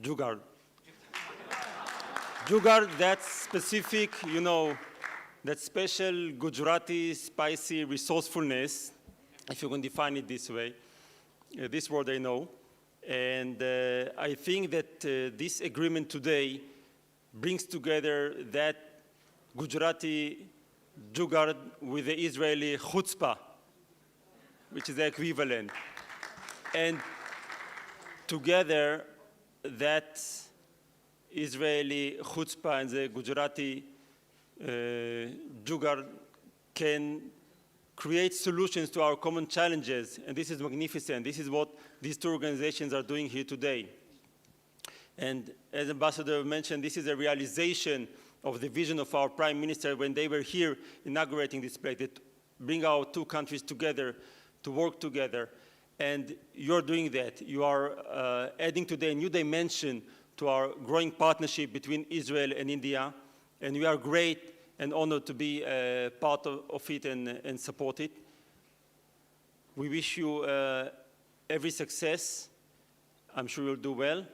jugaad. Jugaad, that's specific, you know, that special Gujarati spicy resourcefulness, if you can define it this way. This word I know. And I think that this agreement today brings together that Gujarati jugaad with the Israeli chutzpah, which is the equivalent. And together, that Israeli chutzpah and the Gujarati jugaad can create solutions to our common challenges, and this is magnificent. This is what these two organizations are doing here today. And as Ambassador mentioned, this is a realization of the vision of our Prime Minister when they were here inaugurating this place, that bring our two countries together to work together. And you're doing that. You are adding today a new dimension to our growing partnership between Israel and India, and we are great and honored to be part of it and support it. We wish you every success. I'm sure you'll do well,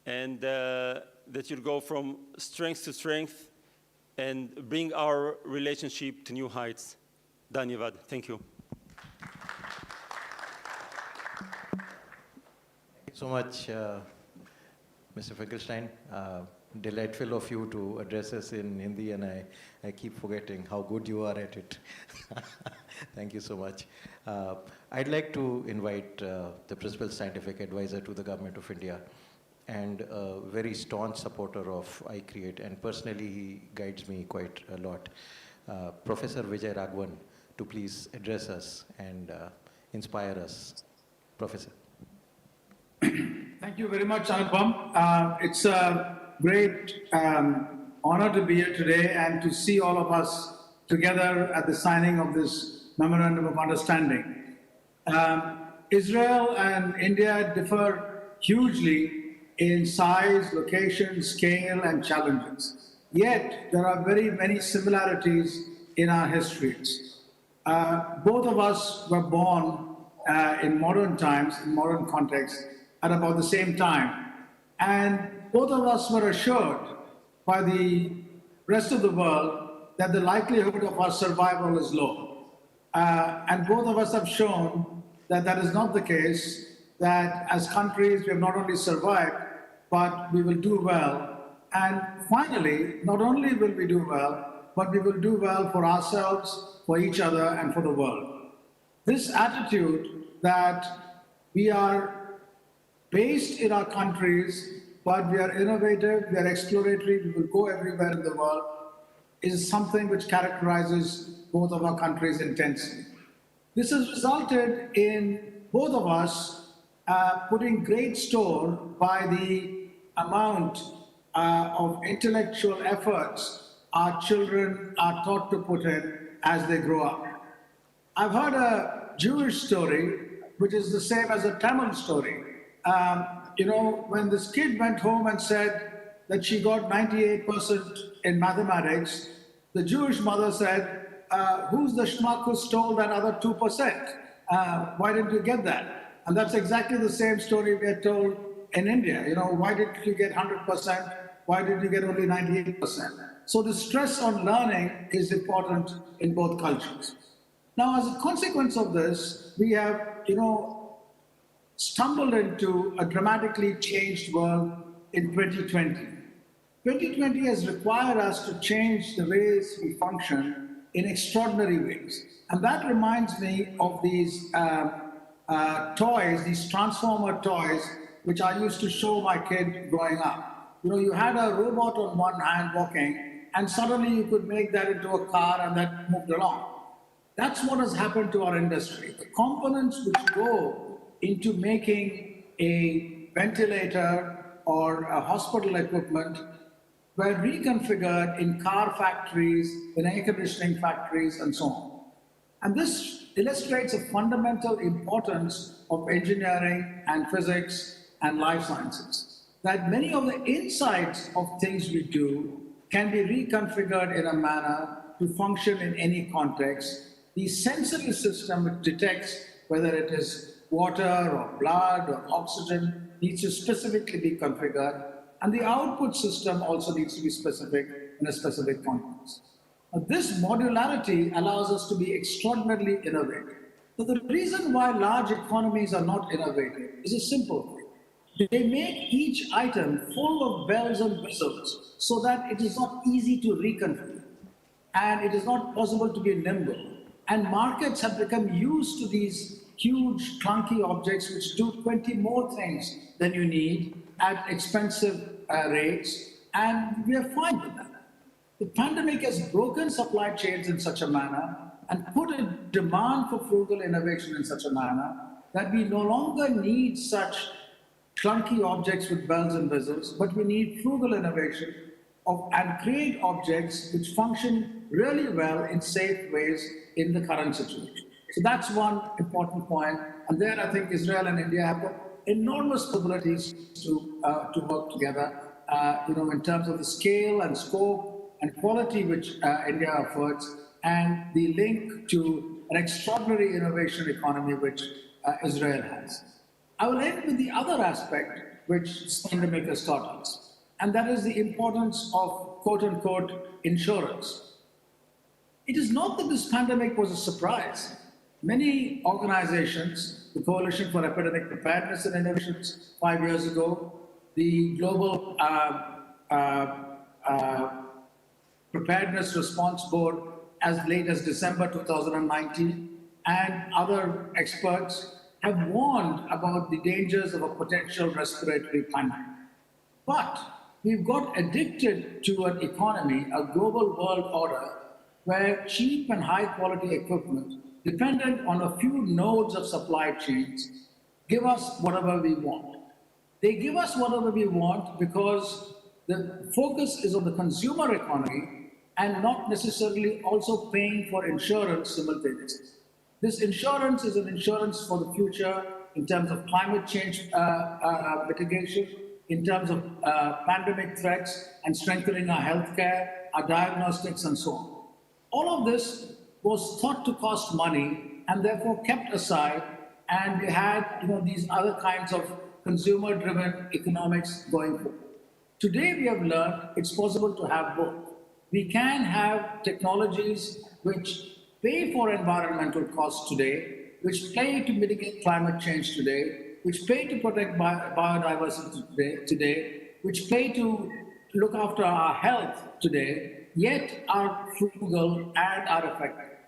and that you'll go from strength to strength and bring our relationship to new heights. Dhanyavad. Thank you. Thank you so much, Mr. Finkelstein. Delightful of you to address us in Hindi, and I keep forgetting how good you are at it. Thank you so much. I'd like to invite the Principal Scientific Advisor to the Government of India and a very staunch supporter of iCreate, and personally he guides me quite a lot, Professor Vijay Raghavan, to please address us and inspire us. Professor. Thank you very much, Anupam. It's a great honor to be here today and to see all of us together at the signing of this Memorandum of Understanding. Israel and India differ hugely in size, location, scale, and challenges. Yet, there are very many similarities in our histories. Both of us were born in modern times, in modern context, at about the same time. And both of us were assured by the rest of the world that the likelihood of our survival is low. And both of us have shown that that is not the case, that as countries we have not only survived, but we will do well. And finally, not only will we do well, but we will do well for ourselves, for each other, and for the world. This attitude that we are based in our countries, but we are innovative, we are exploratory, we will go everywhere in the world, is something which characterizes both of our countries intensely. This has resulted in both of us putting great store by the amount of intellectual efforts our children are taught to put in as they grow up. I've heard a Jewish story, which is the same as a Tamil story. You know, when this kid went home and said that she got 98% in mathematics, the Jewish mother said, who's the schmuck who stole that other 2%? Why didn't you get that? And that's exactly the same story we are told in India. You know, why did you get 100%? Why did you get only 98%? So the stress on learning is important in both cultures. Now, as a consequence of this, we have, you know, stumbled into a dramatically changed world in 2020. 2020 has required us to change the ways we function in extraordinary ways. And that reminds me of these toys, these transformer toys, which I used to show my kid growing up. You know, you had a robot on one hand walking, and suddenly you could make that into a car and that moved along. That's what has happened to our industry. The components which go into making a ventilator or a hospital equipment were reconfigured in car factories, in air conditioning factories, and so on. And this illustrates a fundamental importance of engineering and physics and life sciences, that many of the insights of things we do can be reconfigured in a manner to function in any context. The sensory system which detects whether it is water or blood or oxygen needs to specifically be configured, and the output system also needs to be specific in a specific context. Now, this modularity allows us to be extraordinarily innovative. So the reason why large economies are not innovative is a simple thing. They make each item full of bells and whistles so that it is not easy to reconfigure and it is not possible to be nimble. And markets have become used to these huge, clunky objects which do 20 more things than you need at expensive rates, and we are fine with that. The pandemic has broken supply chains in such a manner and put a demand for frugal innovation in such a manner that we no longer need such clunky objects with bells and whistles, but we need frugal innovation and create objects which function really well in safe ways in the current situation. So that's one important point. And there I think Israel and India have got enormous possibilities to work together, in terms of the scale and scope and quality which India affords, and the link to an extraordinary innovation economy which Israel has. I will end with the other aspect which this pandemic has taught us, and that is the importance of quote-unquote insurance. It is not that this pandemic was a surprise. Many organizations, the Coalition for Epidemic Preparedness and Innovations 5 years ago, the Global Preparedness Response Board as late as December 2019, and other experts have warned about the dangers of a potential respiratory pandemic. But we've got addicted to an economy, a global world order, where cheap and high quality equipment, dependent on a few nodes of supply chains, give us whatever we want. They give us whatever we want because the focus is on the consumer economy and not necessarily also paying for insurance simultaneously. This insurance is an insurance for the future in terms of climate change mitigation, in terms of pandemic threats and strengthening our healthcare, our diagnostics, and so on. All of this was thought to cost money and therefore kept aside, and we had these other kinds of consumer-driven economics going forward. Today we have learned it's possible to have both. We can have technologies which pay for environmental costs today, which pay to mitigate climate change today, which pay to protect biodiversity today, which pay to look after our health today, yet are frugal and are effective.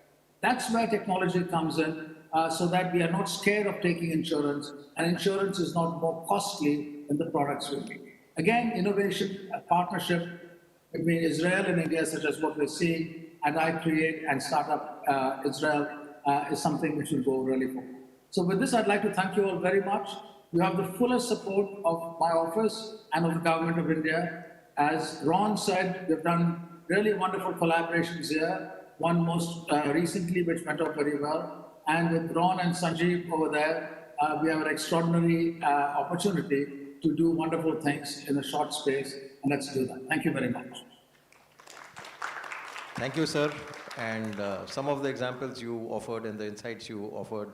That's where technology comes in, so that we are not scared of taking insurance, and insurance is not more costly than the products will be. Again, innovation, a partnership between Israel and India, such as what we're seeing, and iCreate and Startup Israel is something which will go really forward. So with this, I'd like to thank you all very much. You have the fullest support of my office and of the Government of India. As Ron said, we've done really wonderful collaborations here, one most recently which went off very well. And with Ron and Sanjeev over there, we have an extraordinary opportunity to do wonderful things in a short space, and let's do that. Thank you very much. Thank you, sir. And some of the examples you offered and the insights you offered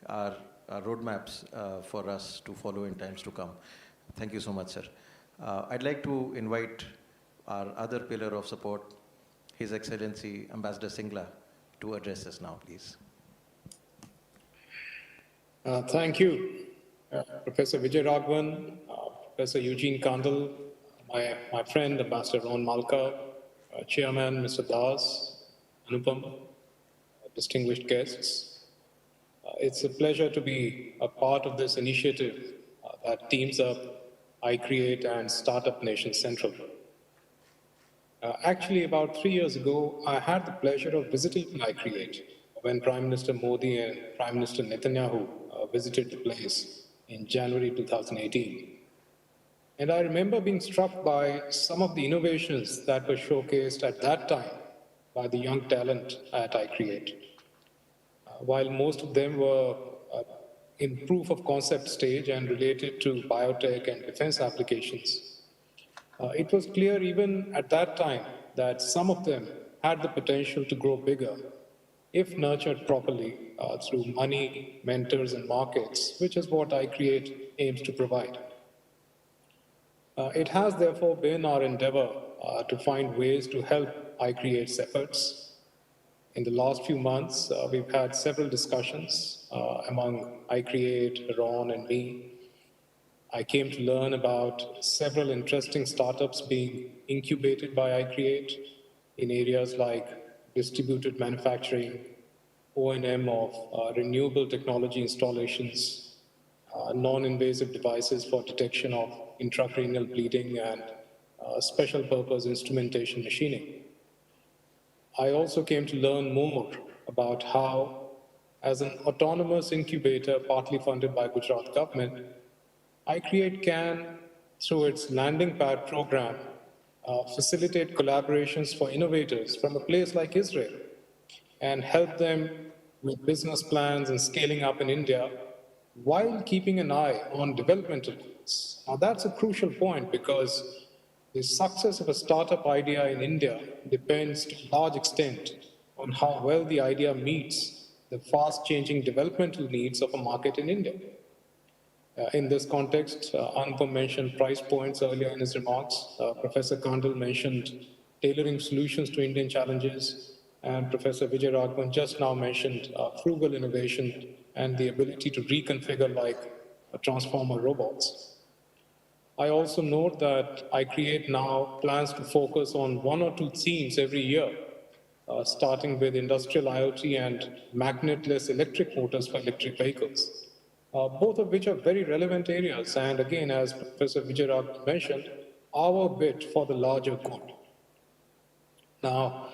are roadmaps for us to follow in times to come. Thank you so much, sir. I'd like to invite our other pillar of support, His Excellency Ambassador Singla, to address us now, please. Thank you, Professor Vijay Raghavan, Professor Eugene Kandal, my friend Ambassador Ron Malka, Chairman Mr. Das, Anupam, distinguished guests. It's a pleasure to be a part of this initiative that teams up iCreate and Startup Nation Central. Actually, about 3 years ago, I had the pleasure of visiting iCreate when Prime Minister Modi and Prime Minister Netanyahu visited the place in January 2018. And I remember being struck by some of the innovations that were showcased at that time by the young talent at iCreate. While most of them were in proof of concept stage and related to biotech and defense applications, it was clear even at that time that some of them had the potential to grow bigger if nurtured properly through money, mentors, and markets, which is what iCreate aims to provide. It has therefore been our endeavor to find ways to help iCreate's efforts. In the last few months, we've had several discussions among iCreate, Ron, and me. I came to learn about several interesting startups being incubated by iCreate in areas like distributed manufacturing, O&M of renewable technology installations, non-invasive devices for detection of intracranial bleeding, and special purpose instrumentation machining. I also came to learn more about how, as an autonomous incubator partly funded by Gujarat government, iCreate can, through its landing pad program, facilitate collaborations for innovators from a place like Israel and help them with business plans and scaling up in India while keeping an eye on developmental goals. Now that's a crucial point because the success of a startup idea in India depends to a large extent on how well the idea meets the fast-changing developmental needs of a market in India. In this context, Anupam mentioned price points earlier in his remarks. Professor Kandal mentioned tailoring solutions to Indian challenges, and Professor Vijay Raghavan just now mentioned frugal innovation and the ability to reconfigure like transformer robots. I also note that iCreate now plans to focus on one or two themes every year, starting with industrial IoT and magnetless electric motors for electric vehicles. Both of which are very relevant areas, and again, as Professor Vijay Raghavan mentioned, our bit for the larger good. Now,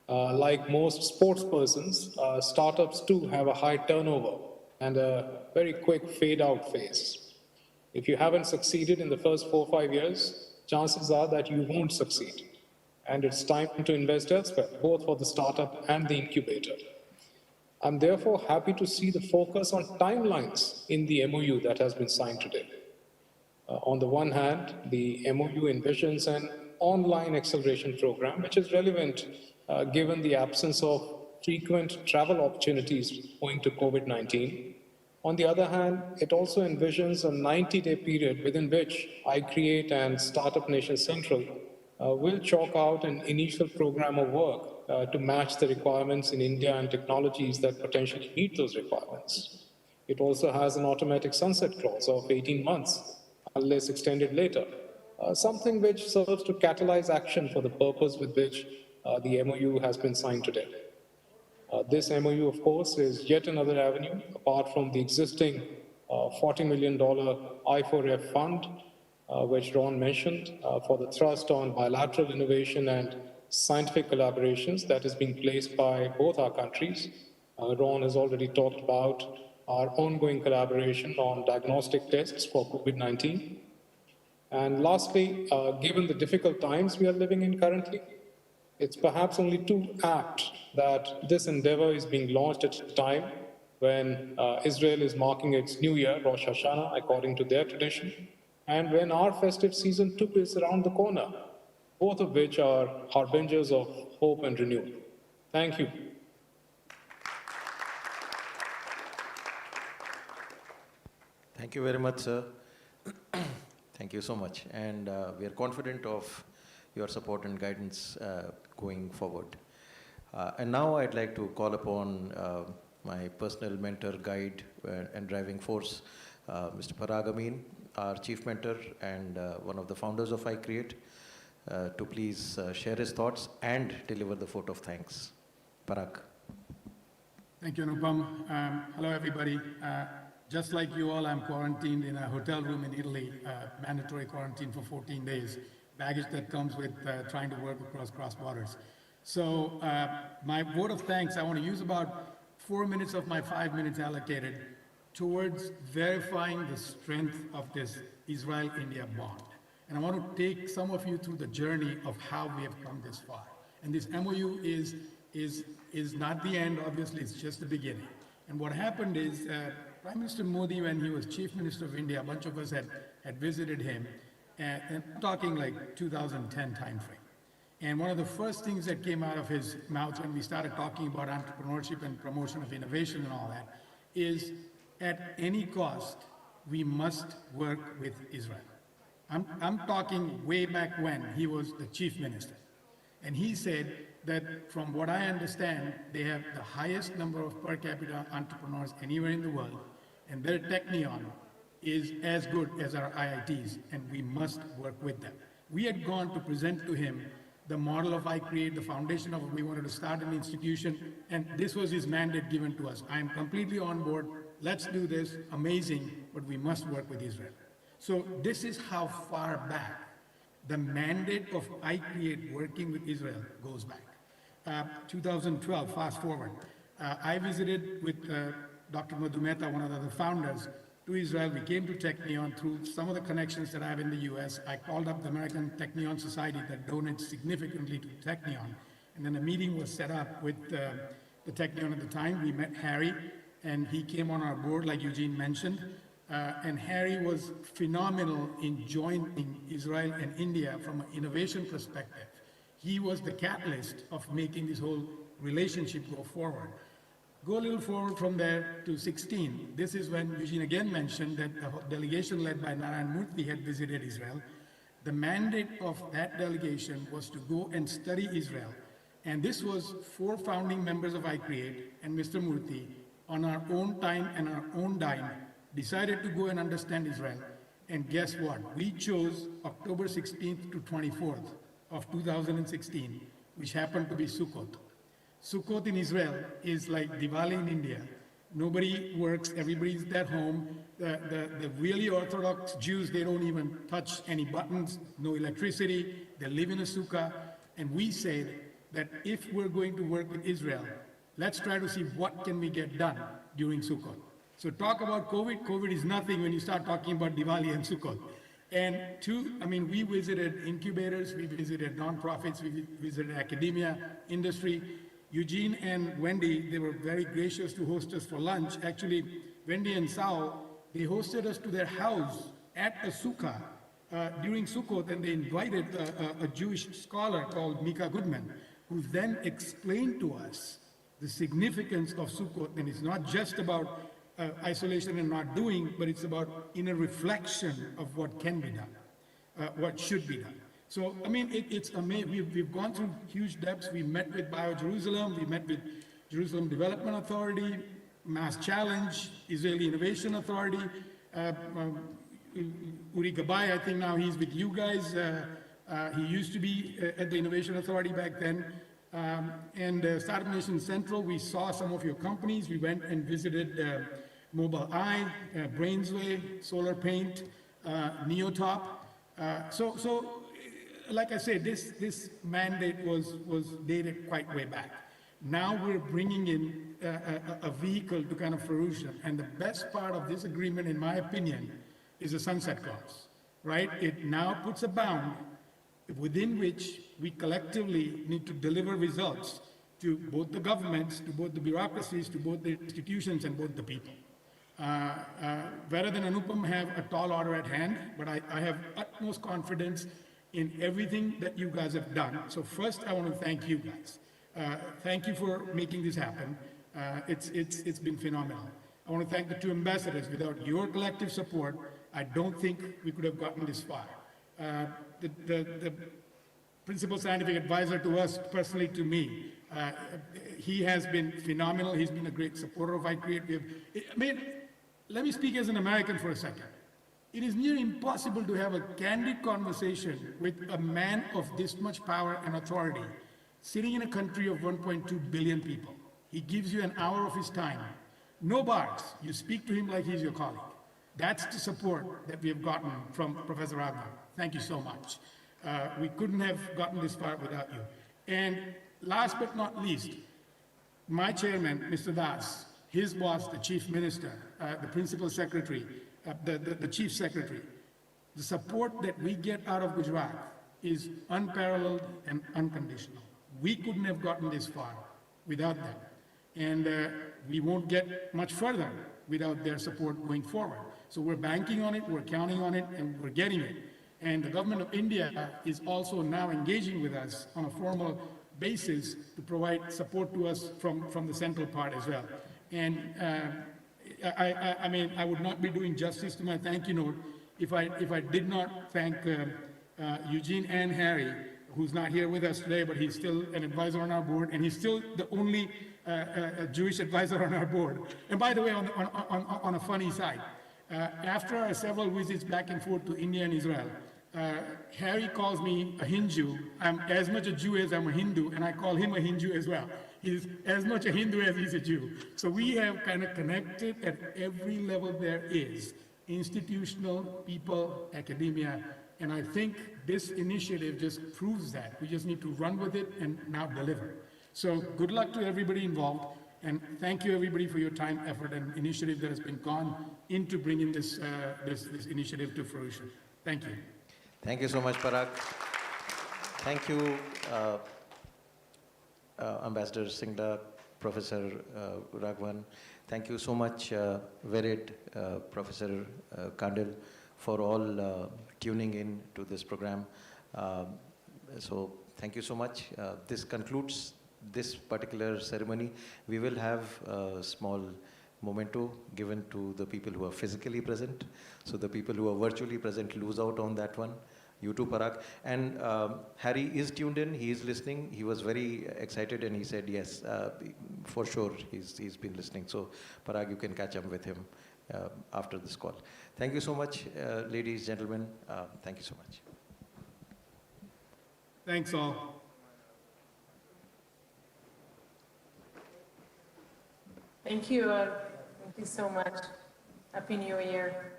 like most sports persons, startups too have a high turnover and a very quick fade-out phase. If you haven't succeeded in the first 4 or 5 years, chances are that you won't succeed. And it's time to invest elsewhere, both for the startup and the incubator. I'm therefore happy to see the focus on timelines in the MOU that has been signed today. On the one hand, the MOU envisions an online acceleration program, which is relevant given the absence of frequent travel opportunities owing to COVID-19. On the other hand, it also envisions a 90-day period within which iCreate and Startup Nation Central will chalk out an initial program of work to match the requirements in India and technologies that potentially meet those requirements. It also has an automatic sunset clause of 18 months, unless extended later, something which serves to catalyze action for the purpose with which the MOU has been signed today. This MOU, of course, is yet another avenue, apart from the existing $40 million I4F fund, which Ron mentioned, for the thrust on bilateral innovation and scientific collaborations that is being placed by both our countries. Ron has already talked about our ongoing collaboration on diagnostic tests for COVID-19. And lastly, given the difficult times we are living in currently, it's perhaps only too apt that this endeavor is being launched at a time when Israel is marking its new year, Rosh Hashanah, according to their tradition, and when our festive season too is around the corner, both of which are harbingers of hope and renewal. Thank you. Thank you very much, sir. Thank you so much. And we are confident of your support and guidance going forward. And now I'd like to call upon my personal mentor, guide, and driving force, Mr. Parag Amin, our chief mentor and one of the founders of iCreate, to please share his thoughts and deliver the vote of thanks. Parag. Thank you, Anupam. Hello, everybody. Just like you all, I'm quarantined in a hotel room in Italy, mandatory quarantine for 14 days, baggage that comes with trying to work across cross borders. So my vote of thanks, I want to use about 4 minutes of my 5 minutes allocated towards verifying the strength of this Israel-India bond. And I want to take some of you through the journey of how we have come this far. And this MOU is not the end, obviously, it's just the beginning. And what happened is Prime Minister Modi, when he was Chief Minister of India, a bunch of us had visited him, and I'm talking like 2010 timeframe. And one of the first things that came out of his mouth when we started talking about entrepreneurship and promotion of innovation and all that is, at any cost, we must work with Israel. I'm talking way back when he was the chief minister. And he said that from what I understand, they have the highest number of per capita entrepreneurs anywhere in the world, and their technion is as good as our IITs, and we must work with them. We had gone to present to him the model of iCreate, the foundation of it. We wanted to start an institution, and this was his mandate given to us. I am completely on board. Let's do this. Amazing, but we must work with Israel. So this is how far back the mandate of iCreate working with Israel goes back. 2012, fast forward. I visited with Dr. Madhu Mehta, one of the other founders, to Israel. We came to Technion through some of the connections that I have in the US. I called up the American Technion Society that donates significantly to Technion. And then a meeting was set up with the Technion at the time. We met Harry, and he came on our board, like Eugene mentioned. And Harry was phenomenal in joining Israel and India from an innovation perspective. He was the catalyst of making this whole relationship go forward. Go a little forward from there to 16. This is when Eugene again mentioned that a delegation led by Narayan Murthy had visited Israel. The mandate of that delegation was to go and study Israel. And this was 4 founding members of iCreate and Mr. Murthy on our own time and our own dime decided to go and understand Israel. And guess what? We chose October 16th to 24th of 2016, which happened to be Sukkot. Sukkot in Israel is like Diwali in India. Nobody works, everybody's at home. The really Orthodox Jews, they don't even touch any buttons, no electricity, they live in a sukkah. And we said that if we're going to work with Israel, let's try to see what can we get done during Sukkot. So talk about COVID. COVID is nothing when you start talking about Diwali and Sukkot. And we visited incubators, we visited nonprofits, we visited academia, industry. Eugene and Wendy, they were very gracious to host us for lunch. Actually, Wendy and Sal, they hosted us to their house at a sukkah during Sukkot, and they invited a Jewish scholar called Mika Goodman, who then explained to us the significance of Sukkot. And it's not just about isolation and not doing, but it's about inner reflection of what can be done, what should be done. So, it's amazing. We've gone through huge depths. We met with Bio-Jerusalem, we met with Jerusalem Development Authority, Mass Challenge, Israeli Innovation Authority, Uri Gabay, I think now he's with you guys. He used to be at the Innovation Authority back then. And Startup Nation Central, we saw some of your companies. We went and visited Mobile Eye, Brainsway, Solar Paint, Neotop. So like I said, this mandate was dated quite way back. Now we're bringing in a vehicle to kind of fruition. And the best part of this agreement, in my opinion, is a sunset clause, right? It now puts a bound within which we collectively need to deliver results to both the governments, to both the bureaucracies, to both the institutions, and both the people. Rather than Anupam have a tall order at hand, but I have utmost confidence in everything that you guys have done. So first, I want to thank you guys. Thank you for making this happen. It's been phenomenal. I want to thank the 2 ambassadors. Without your collective support, I don't think we could have gotten this far. The principal scientific advisor to us, personally to me, he has been phenomenal. He's been a great supporter of iCreate. Let me speak as an American for a second. It is near impossible to have a candid conversation with a man of this much power and authority sitting in a country of 1.2 billion people. He gives you an hour of his time. No bars. You speak to him like he's your colleague. That's the support that we have gotten from Professor Agbar. Thank you so much. We couldn't have gotten this far without you. And last but not least, my chairman, Mr. Das, his boss, the chief minister, the principal secretary, the chief secretary, the support that we get out of Gujarat is unparalleled and unconditional. We couldn't have gotten this far without them. And we won't get much further without their support going forward. So we're banking on it, we're counting on it, and we're getting it. And the government of India is also now engaging with us on a formal basis to provide support to us from the central part as well. And I mean, I would not be doing justice to my thank you note if I did not thank Eugene and Harry, who's not here with us today, but he's still an advisor on our board, and he's still the only Jewish advisor on our board. And by the way, on a funny side, after our several visits back and forth to India and Israel, Harry calls me a Hindu. I'm as much a Jew as I'm a Hindu, and I call him a Hindu as well. He's as much a Hindu as he's a Jew. So we have kind of connected at every level there is, institutional, people, academia, and I think this initiative just proves that. We just need to run with it and now deliver. So good luck to everybody involved, and thank you everybody for your time, effort, and initiative that has been gone into bringing this initiative to fruition. Thank you. Thank you so much, Parag. Thank you, Ambassador Singla, Professor Raghavan. Thank you so much, Vered, Professor Kandil, for all tuning in to this program. So thank you so much. This concludes this particular ceremony. We will have a small memento given to the people who are physically present. So the people who are virtually present lose out on that one. You too, Parag. And Harry is tuned in. He is listening. He was very excited and he said, yes, for sure, he's been listening. So Parag, you can catch up with him after this call. Thank you so much, ladies, gentlemen. Thank you so much. Thanks all. Thank you. Thank you so much. Happy New Year.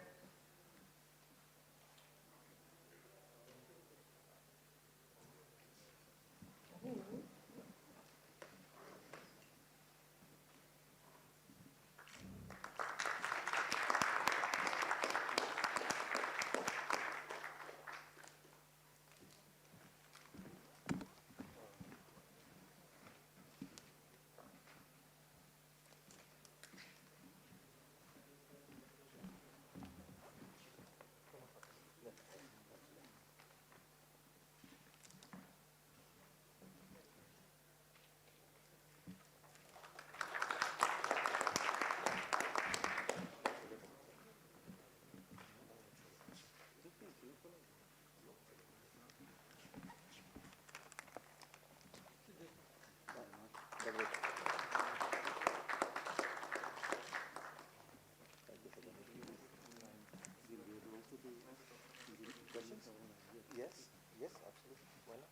Yes, yes, absolutely. Why not?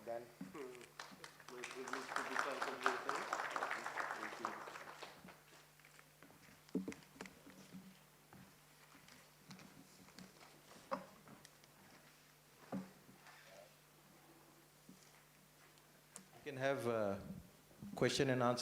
Then. You can have question and answer.